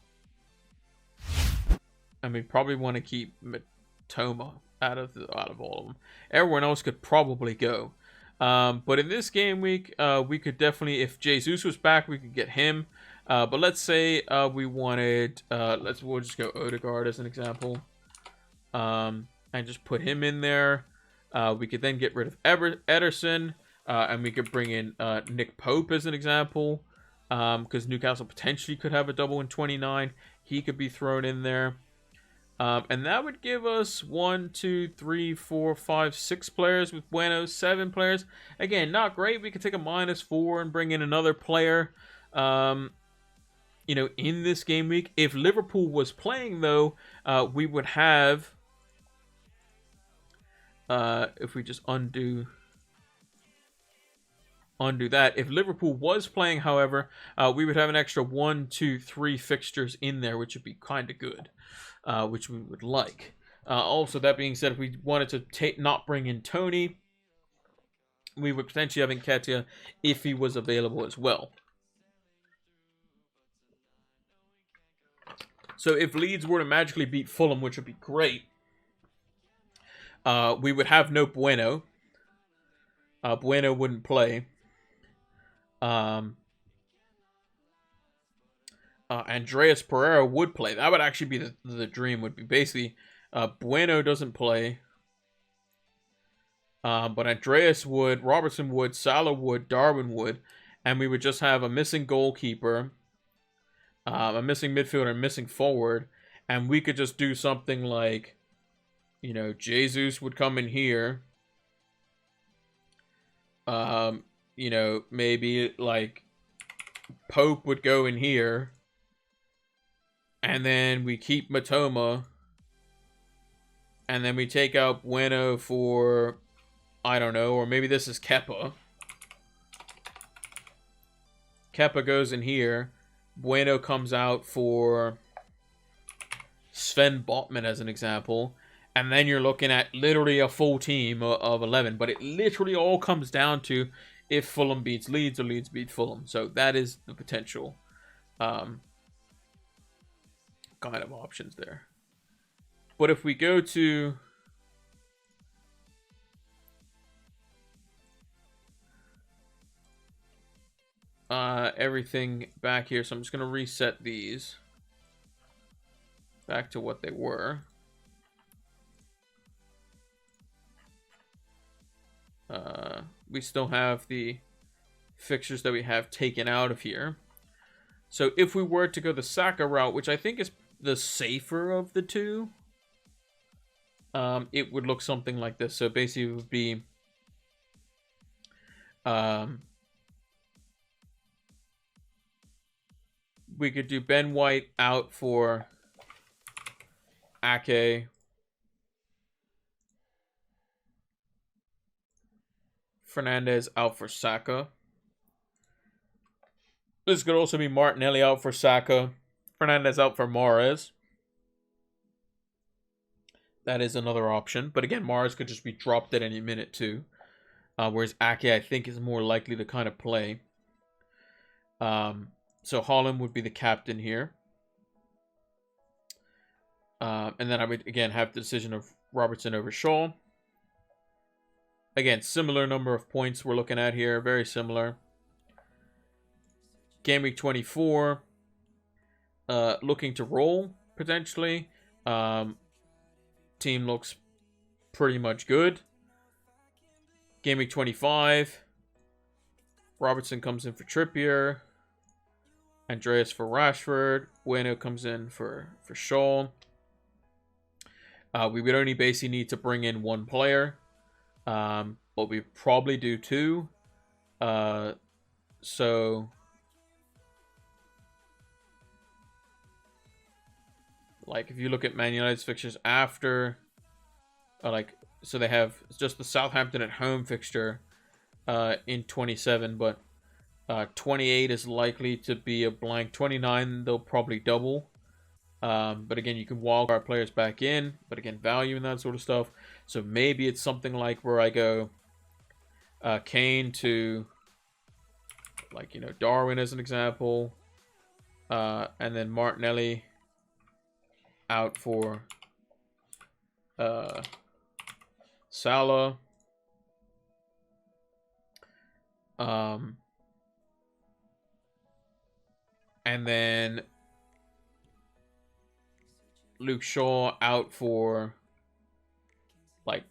we'd probably want to keep Matoma out of all of them. Everyone else could probably go. But in this game week, we could definitely, if Jesus was back, we could get him. But let's say we wanted, we'll just go Odegaard as an example, and just put him in there. We could then get rid of Ederson, and we could bring in Nick Pope as an example, because Newcastle potentially could have a double in 29. He could be thrown in there. And that would give us 1, 2, 3, 4, 5, 6 players with Bueno, 7 players. Again, not great. We could take a -4 and bring in another player. You know, in this game week. If Liverpool was playing, though, we would have, if we just undo that. If Liverpool was playing, however, we would have an extra 1, 2, 3 fixtures in there, which would be kind of good, which we would like. Also, that being said, if we wanted to not bring in Tony, we would potentially have Nketiah if he was available as well. So if Leeds were to magically beat Fulham, which would be great, we would have no Bueno. Bueno wouldn't play. Andreas Pereira would play. That would actually be the dream. Would be basically Bueno doesn't play. But Andreas would, Robertson would, Salah would, Darwin would, and we would just have a missing goalkeeper, a missing midfielder, and missing forward, and we could just do something like, you know, Jesus would come in here. You know, maybe like Pope would go in here, and then we keep Matoma, and then we take out Bueno for, I don't know, or maybe this is Kepa. Kepa goes in here. Bueno comes out for Sven Botman as an example. And then you're looking at literally a full team of 11. But it literally all comes down to if Fulham beats Leeds or Leeds beat Fulham. So that is the potential kind of options there. But if we go to everything back here, so I'm just going to reset these back to what they were. We still have the fixtures that we have taken out of here. So if we were to go the Saka route, which I think is the safer of the two, it would look something like this. So basically it would be we could do Ben White out for Ake. Fernandez out for Saka. This could also be Martinelli out for Saka. Fernandez out for Mahrez. That is another option. But again, Mahrez could just be dropped at any minute too. Whereas Ake, I think, is more likely to kind of play. So Haaland would be the captain here. And then I would, again, have the decision of Robertson over Shaw. Again, similar number of points we're looking at here. Very similar. Gameweek 24. Looking to roll, potentially. Team looks pretty much good. Gameweek 25. Robertson comes in for Trippier. Andreas for Rashford. Bueno comes in for Shaw. We would only basically need to bring in one player. But we probably do two. So like if you look at Man United's fixtures after, so they have just the Southampton at home fixture in 27, but 28 is likely to be a blank. 29 they'll probably double. But again, you can wildcard players back in, but again, value and that sort of stuff. So maybe it's something like where I go Kane to, like, Darwin as an example, and then Martinelli out for Salah. And then Luke Shaw out for like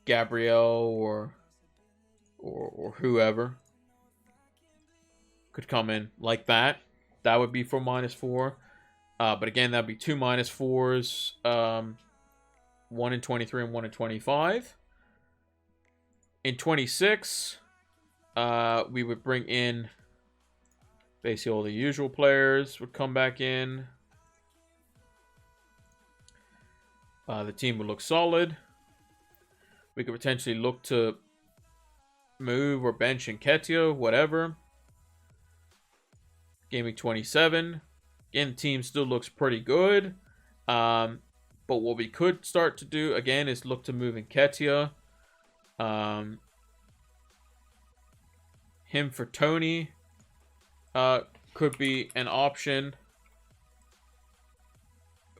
Gabriel or whoever could come in like that. That would be for -4. But again, that'd be 2 -4s. 1 in 23 and 1 in 25. In 26, we would bring in basically all the usual players would come back in. The team would look solid. We could potentially look to move or bench Nketiah, whatever. Gameweek 27. Again, the team still looks pretty good. But what we could start to do, again, is look to move Nketiah. Him for Tony could be an option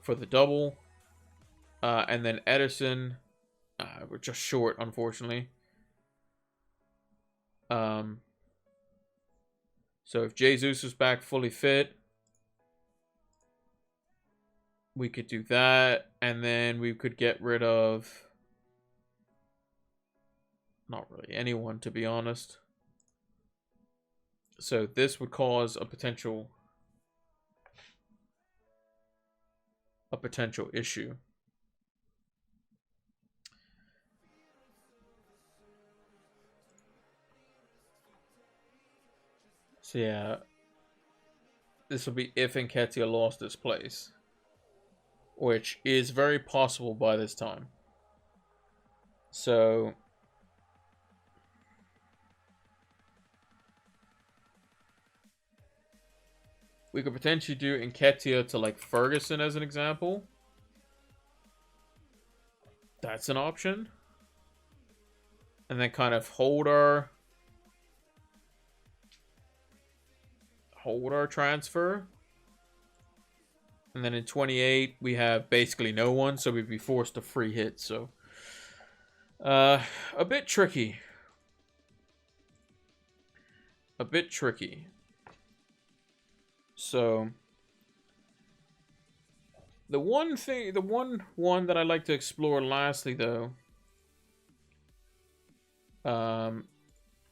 for the double. And then Edison, we're just short, unfortunately. So if Jesus was back fully fit, we could do that. And then we could get rid of not really anyone, to be honest. So this would cause a potential issue. So yeah, this will be if Nketiah lost his place, which is very possible by this time. So we could potentially do Nketiah to like Ferguson as an example. That's an option. And then kind of hold our transfer. And then in 28, we have basically no one, so we'd be forced to free hit. So a bit tricky. So the one that I like to explore lastly, though,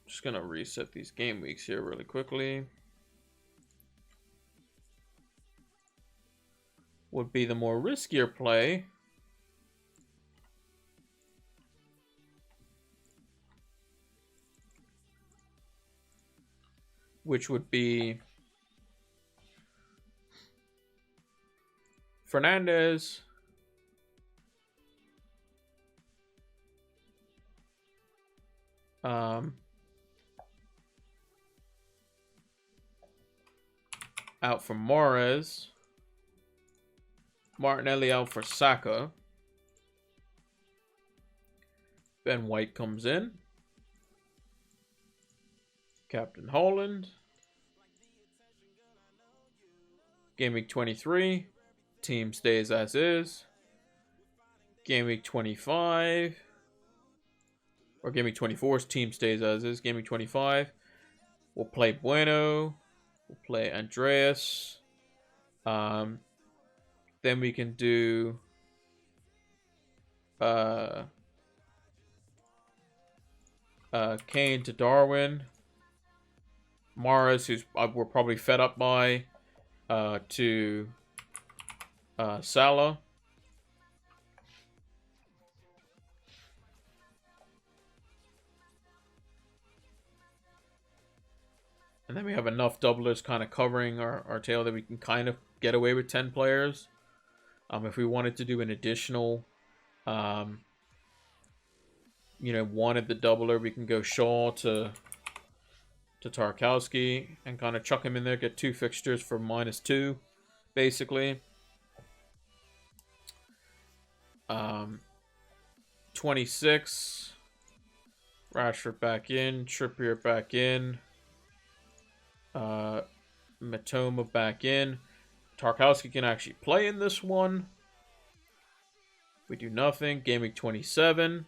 just gonna reset these game weeks here really quickly, would be the more riskier play, which would be Fernandez, out for Mahrez, Martinelli out for Saka, Ben White comes in, Captain Holland, Game Week 23, team stays as is. Game Week 25, or Game Week 24's team stays as is. Game Week 25, we'll play Bueno, we'll play Andreas. Then we can do Kane to Darwin. Mahrez, who's we're probably fed up by, to Salah. And then we have enough doublers kind of covering our tail that we can kind of get away with 10 players. If we wanted to do an additional, wanted the doubler, we can go Shaw to Tarkowski and kind of chuck him in there, get 2 fixtures for -2, basically. 26. Rashford back in, Trippier back in. Matoma back in. Tarkowski can actually play in this one. We do nothing. Gameweek 27.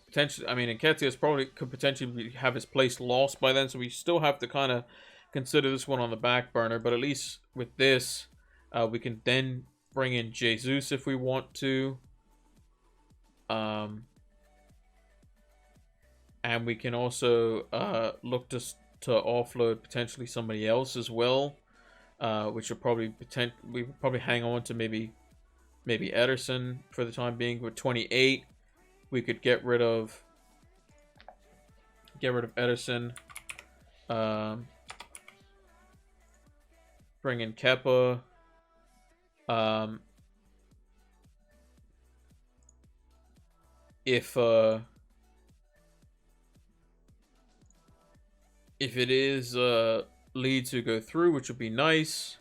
Potentially, I mean, Nketiah could potentially have his place lost by then, so we still have to kind of consider this one on the back burner. But at least with this, we can then bring in Jesus if we want to. And we can also look to offload potentially somebody else as well, which will probably we would probably hang on to maybe Ederson for the time being. With 28, we could get rid of Ederson, bring in Kepa. If it is Leeds who go through, which would be nice,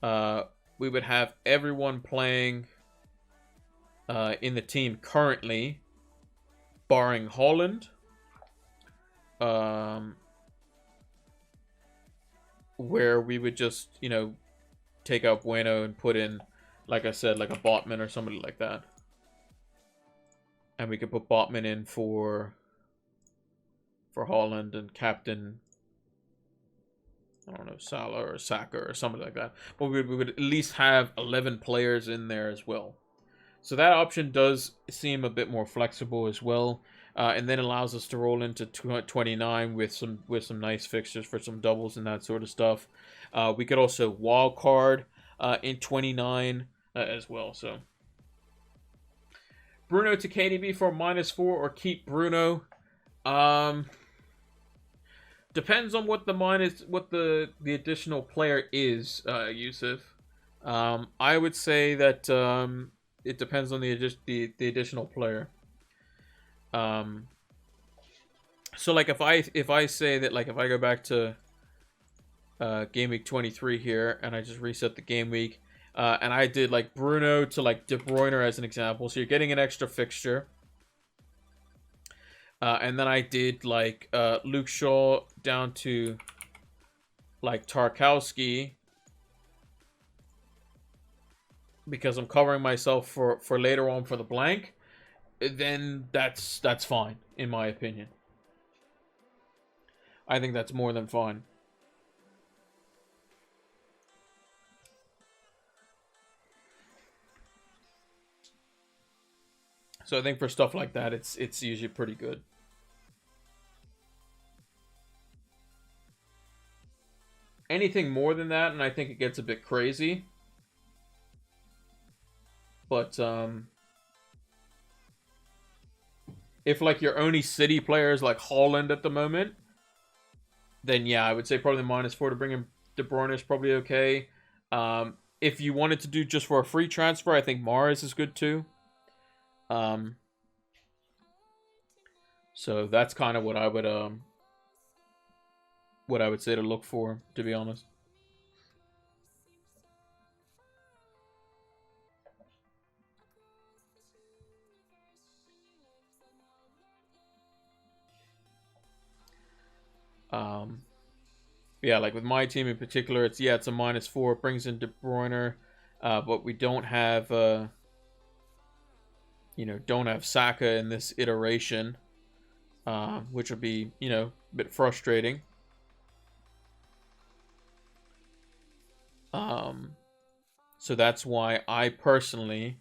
we would have everyone playing in the team currently, barring Haaland, where we would just, take out Bueno and put in, like I said, like a Botman or somebody like that. And we could put Botman in for Haaland and captain, I don't know, Salah or Saka or something like that. But we would at least have 11 players in there as well. So that option does seem a bit more flexible as well. And then allows us to roll into 29 with some nice fixtures for some doubles and that sort of stuff. We could also wild card in 29 as well. So Bruno to KDB for -4 or keep Bruno. Depends on what the additional player is, Yusuf. I would say that it depends on the additional player. So like if I say that, like if I go back to game week 23 here and I just reset the game week, and I did like Bruno to like De Bruyne as an example, so you're getting an extra fixture. And then I did like Luke Shaw down to like Tarkowski, because I'm covering myself for later on for the blank. Then that's fine in my opinion. I think that's more than fine. So I think for stuff like that, it's usually pretty good. Anything more than that, and I think it gets a bit crazy. But if like your only City players like Haaland at the moment, then yeah, I would say probably -4 to bring in De Bruyne is probably okay. If you wanted to do just for a free transfer, I think Mahrez is good too. So that's kind of what I would say to look for, to be honest. Yeah, like with my team in particular, it's a -4. It brings in De Bruyne, but we don't have don't have Saka in this iteration, which would be a bit frustrating. So that's why I personally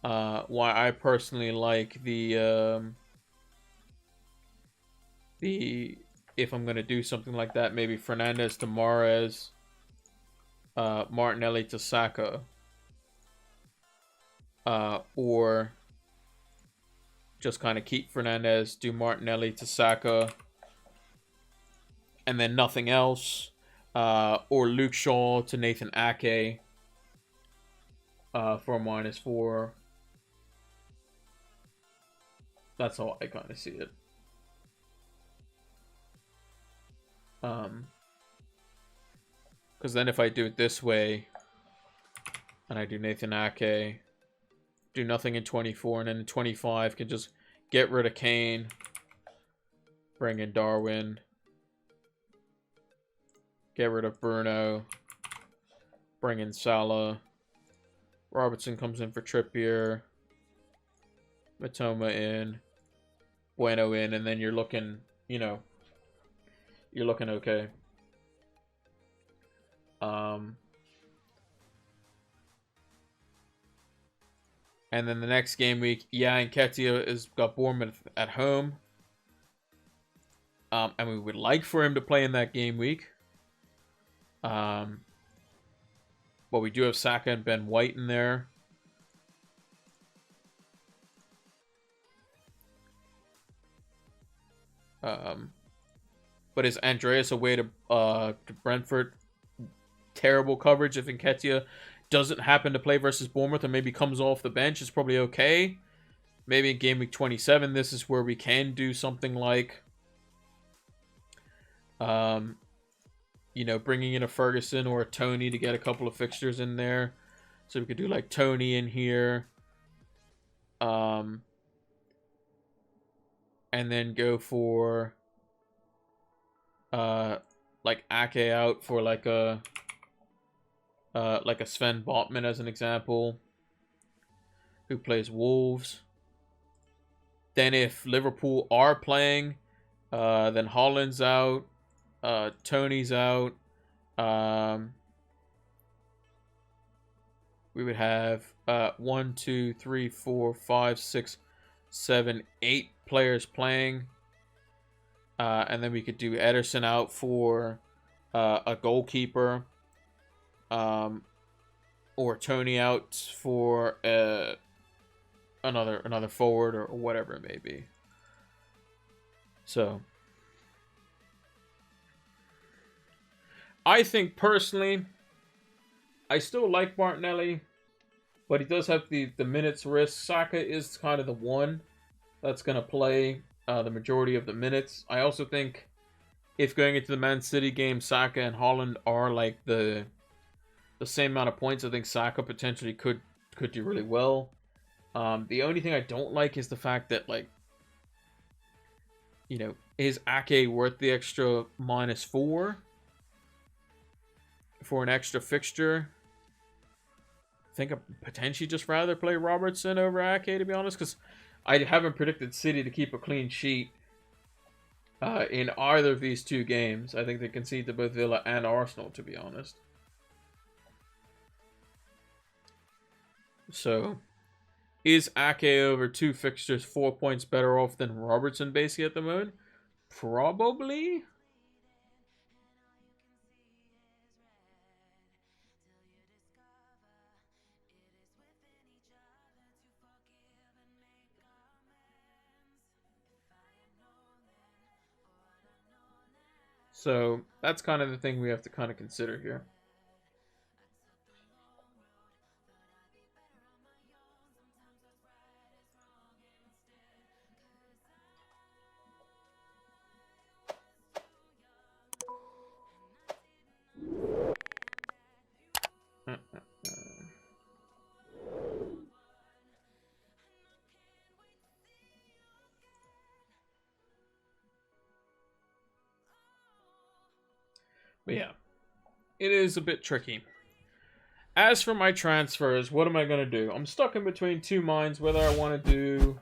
why I personally like the if I'm gonna do something like that, maybe Fernandez to Mahrez, Martinelli to Saka, or just kind of keep Fernandez, do Martinelli to Saka, and then nothing else, or Luke Shaw to Nathan Ake for a -4. That's how I kind of see it. Because then if I do it this way, and I do Nathan Ake, do nothing in 24, and then in 25 can just get rid of Kane, bring in Darwin, get rid of Bruno, bring in Salah, Robertson comes in for Trippier, Matoma in, Bueno in, and then you're looking, you know, you're looking okay. And then the next game week, yeah, Nketiah is got Bournemouth at home. And we would like for him to play in that game week. But we do have Saka and Ben White in there. But is Andreas away to Brentford? Terrible coverage if Nketiah doesn't happen to play versus Bournemouth and maybe comes off the bench. It's probably okay. Maybe in game week 27, this is where we can do something like, you know, bringing in a Ferguson or a Tony to get a couple of fixtures in there. So we could do like Tony in here. And then go for like Ake out for like a Sven Botman as an example, who plays Wolves. Then if Liverpool are playing, then Holland's out, Tony's out. We would have 1, 2, 3, 4, 5, 6, 7, 8 players playing. And then we could do Ederson out for a goalkeeper. Or Tony out for another forward or whatever it may be. So I think personally, I still like Martinelli, but he does have the minutes risk. Saka is kind of the one that's going to play the majority of the minutes. I also think if going into the Man City game, Saka and Haaland are like the same amount of points, I think Saka potentially could do really well. The only thing I don't like is the fact that, like, you know, is Ake worth the extra -4 for an extra fixture? I think I'd potentially just rather play Robertson over Ake, to be honest, because I haven't predicted City to keep a clean sheet in either of these two games. I think they concede to both Villa and Arsenal, to be honest. So, is Ake over 2 fixtures 4 points better off than Robertson basically at the moment? Probably. So, that's kind of the thing we have to kind of consider here. But yeah, it is a bit tricky. As for my transfers, what am I going to do? I'm stuck in between two minds whether I want to do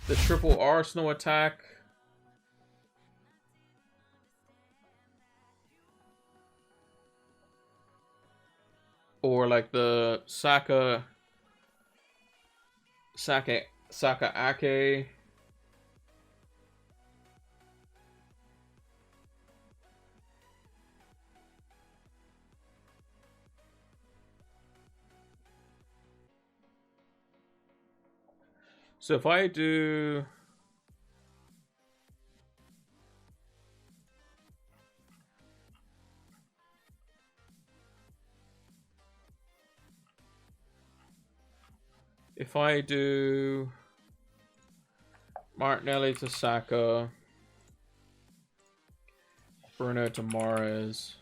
the triple Arsenal attack Or like the Saka Ake. So if I do Martinelli to Saka, Bruno to Mahrez,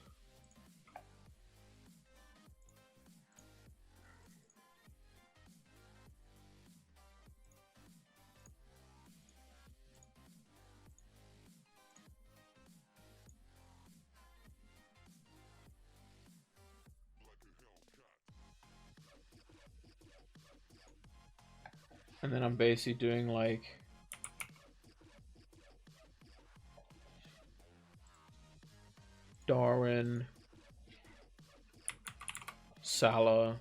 and then I'm basically doing like Darwin, Salah,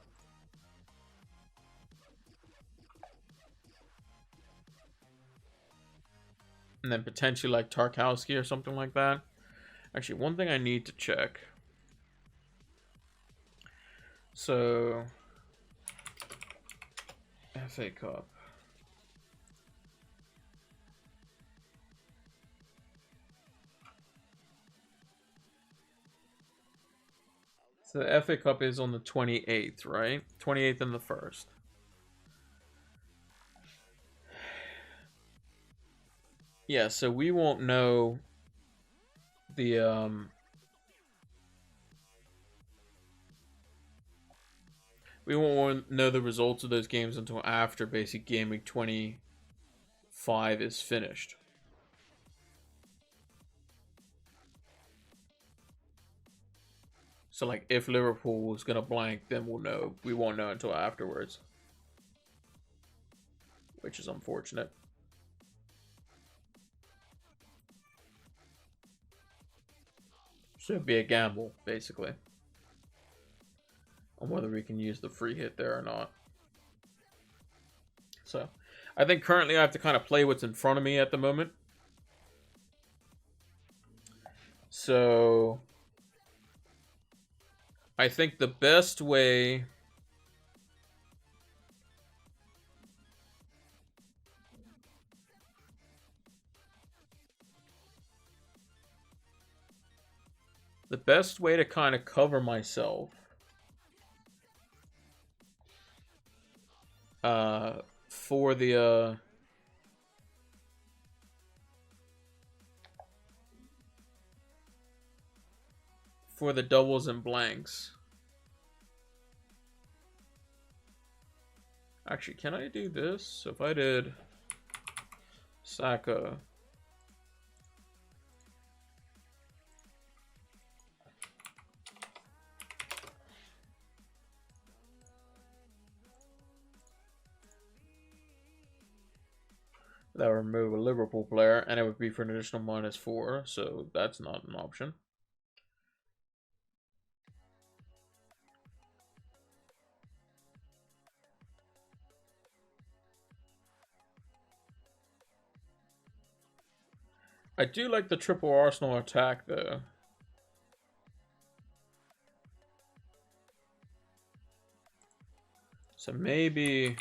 and then potentially like Tarkowski or something like that. Actually, one thing I need to check. So, FA Cup. So the FA Cup is on the 28th, right? 28th and the 1st. Yeah, so we won't know the we won't know the results of those games until after basic Gameweek 25 is finished. So like if Liverpool is gonna blank, then we'll know. We won't know until afterwards, which is unfortunate. Should be a gamble, basically, on whether we can use the free hit there or not. So, I think currently I have to kind of play what's in front of me at the moment. So, I think the best way... The best way to kind of cover myself for the doubles and blanks. Actually, can I do this? So if I did Saka, that would remove a Liverpool player, and it would be for an additional -4, so that's not an option. I do like the triple Arsenal attack, though. So maybe...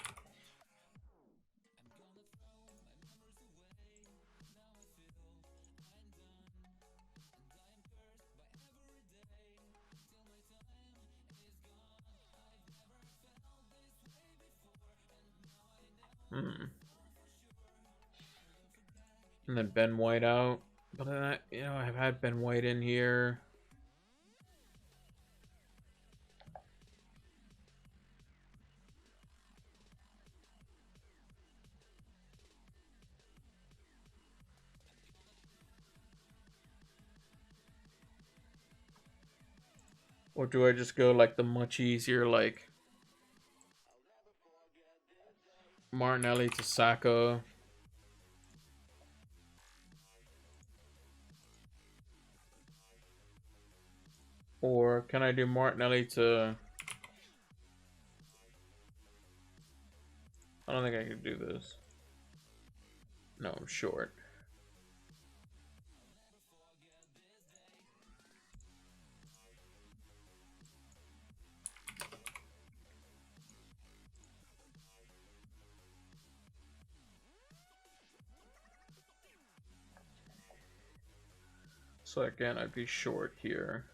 And then Ben White out. But then I've had Ben White in here. Or do I just go like the much easier, like Martinelli to Saka? Or can I do Martinelli to I don't think I can do this. No, I'm short. So again, I'd be short here.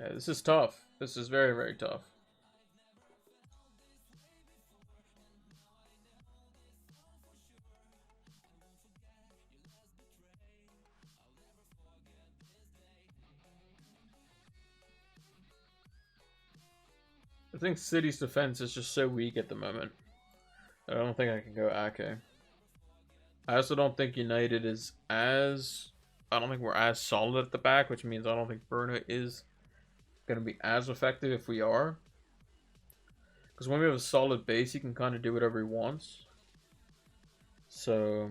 Yeah, this is tough. This is very, very tough. I think City's defense is just so weak at the moment. I don't think I can go Ake. I also don't think United is as... I don't think we're as solid at the back, which means I don't think Bruno is going to be as effective if we are. Because when we have a solid base, he can kind of do whatever he wants. So...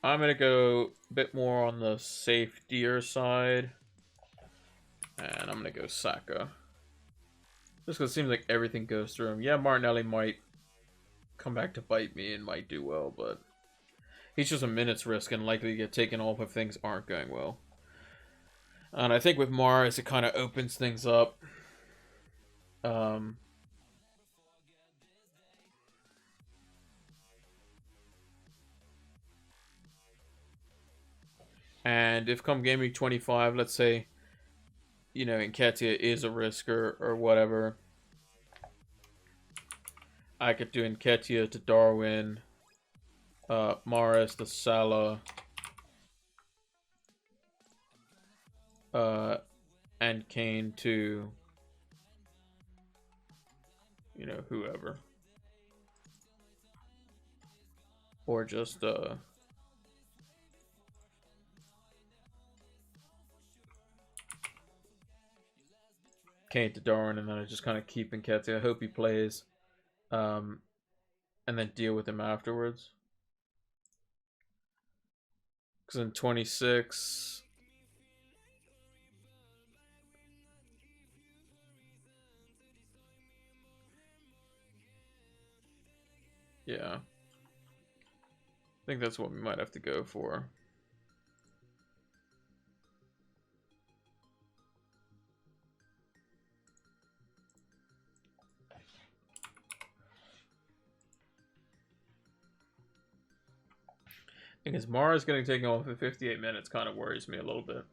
I'm going to go a bit more on the safetier side. And I'm going to go Saka. Just because it seems like everything goes through him. Yeah, Martinelli might come back to bite me and might do well, but he's just a minute's risk and likely to get taken off if things aren't going well. And I think with Mars, it kind of opens things up. And if come game week 25, let's say, you know, Nketiah is a risk or whatever, I could do Nketiah to Darwin, Mahrez to Salah, and Kane to, you know, whoever. Or just, Kane to Darwin, and then I just kind of keep Nketiah. I hope he plays. And then deal with him afterwards. Because in 26... Yeah. I think that's what we might have to go for. Because Mara's getting taken off at 58 minutes kind of worries me a little bit.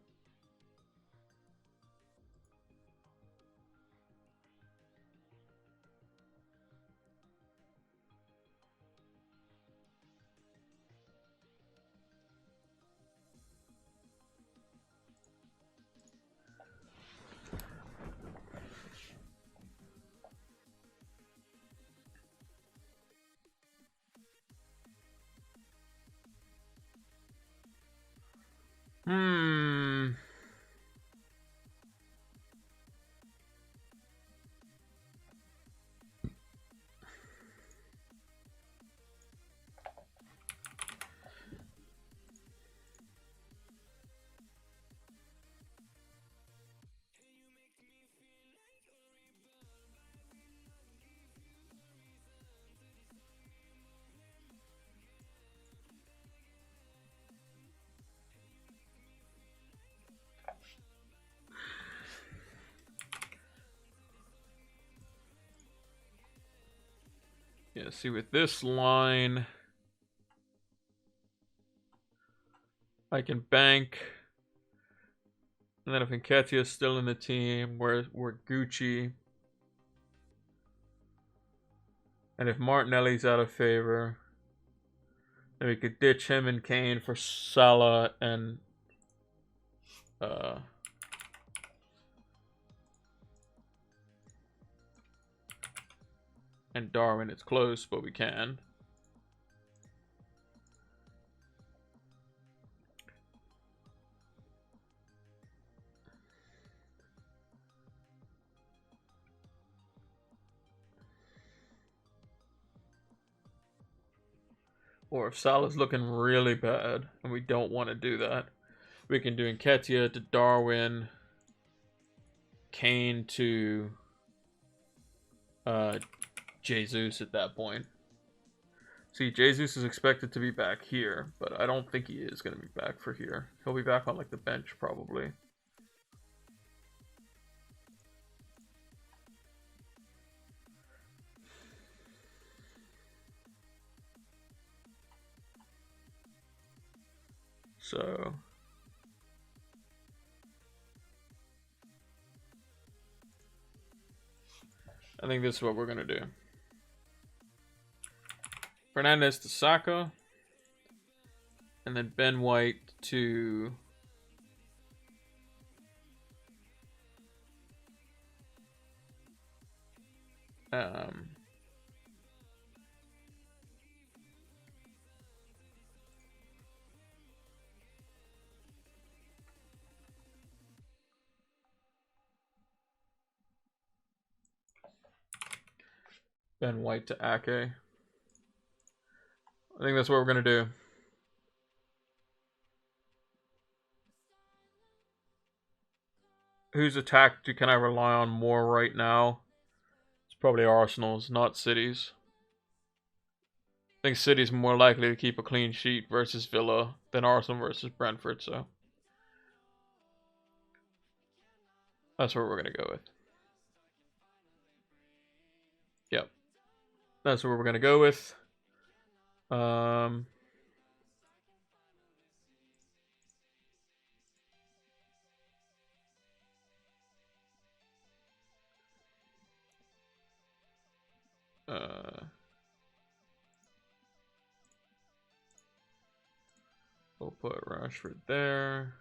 Yeah, see with this line, I can bank. And then if Nketiah is still in the team, we're Gucci. And if Martinelli's out of favor, then we could ditch him and Kane for Salah and Darwin. It's close, but we can. Or if Salah's looking really bad and we don't want to do that, we can do Nketiah to Darwin, Kane to Jesus at that point. See, Jesus is expected to be back here, but I don't think he is going to be back for here. He'll be back on like the bench probably. So I think this is what we're going to do. Fernandez to Saka. And then Ben White to... Ben White to Ake. I think that's what we're going to do. Whose attack can I rely on more right now? It's probably Arsenal's, not City's. I think City's more likely to keep a clean sheet versus Villa than Arsenal versus Brentford, so that's what we're going to go with. Yep. That's what we're going to go with. We'll put Rashford there.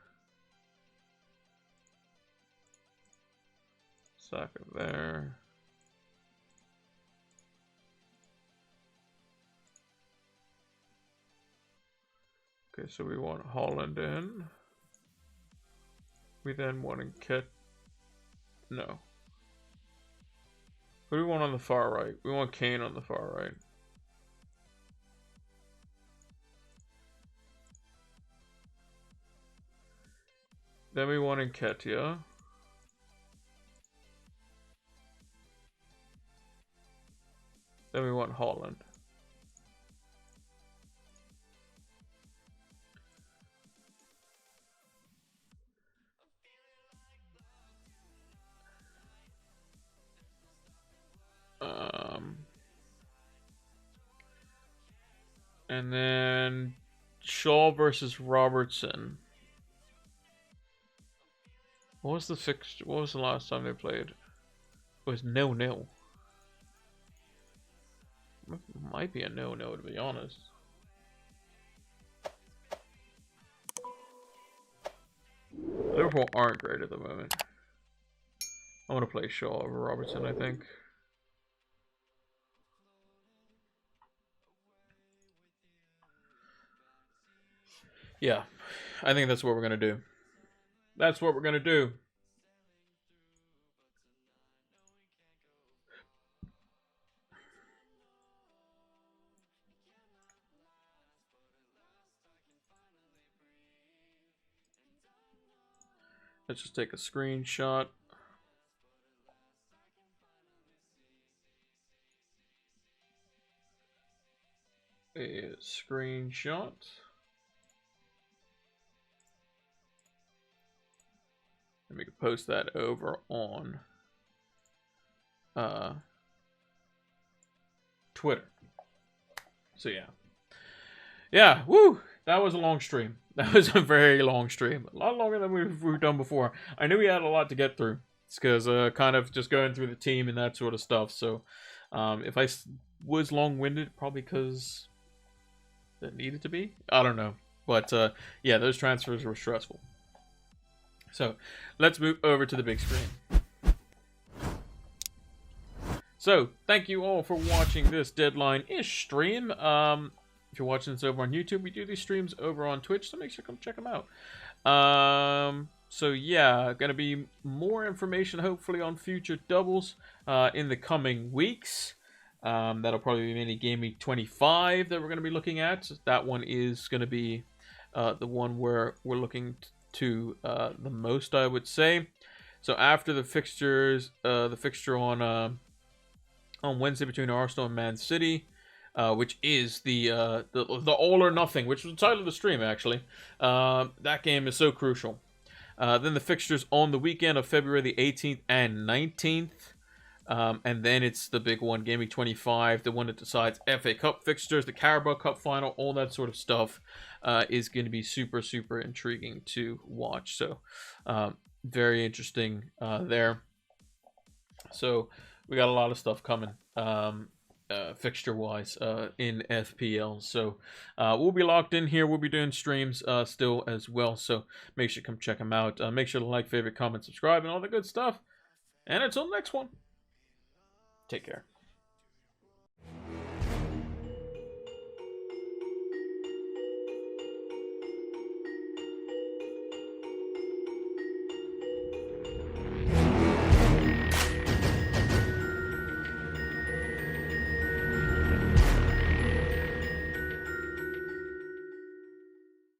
Saka there. Okay, so we want Holland in. We then want No. Who do we want on the far right? We want Kane on the far right. Then we want Nketiah. Then we want Holland. And then Shaw versus Robertson. What was the fixture? What was the last time they played? It was 0-0. Might be a 0-0 to be honest. Liverpool aren't great at the moment. I'm gonna play Shaw over Robertson, I think. Yeah, I think that's what we're gonna do. That's what we're gonna do. Let's just take a screenshot. A screenshot. And we can post that over on Twitter. So yeah, woo! That was a long stream. That was a very long stream. A lot longer than we've done before. I knew we had a lot to get through. It's because kind of just going through the team and that sort of stuff. So if I was long-winded, probably because it needed to be. I don't know. But yeah, those transfers were stressful. So let's move over to the big screen. So thank you all for watching this deadline-ish stream. If you're watching this over on YouTube, we do these streams over on Twitch, so make sure to come check them out. So yeah, gonna be more information hopefully on future doubles in the coming weeks. That'll probably be mainly Game Week 25 that we're going to be looking at. That one is going to be the one where we're looking to the most, I would say. So after the fixtures, the fixture on Wednesday between Arsenal and Man City, which is the all or nothing, which was the title of the stream actually. That game is so crucial. Then the fixtures on the weekend of February the 18th and 19th. And then it's the big one, Game Week 25, the one that decides FA Cup fixtures, the Carabao Cup final, all that sort of stuff is going to be super, super intriguing to watch. So, very interesting there. So, we got a lot of stuff coming fixture-wise in FPL. So, we'll be locked in here. We'll be doing streams still as well. So, make sure you come check them out. Make sure to like, favorite, comment, subscribe, and all the good stuff. And until the next one. Take care.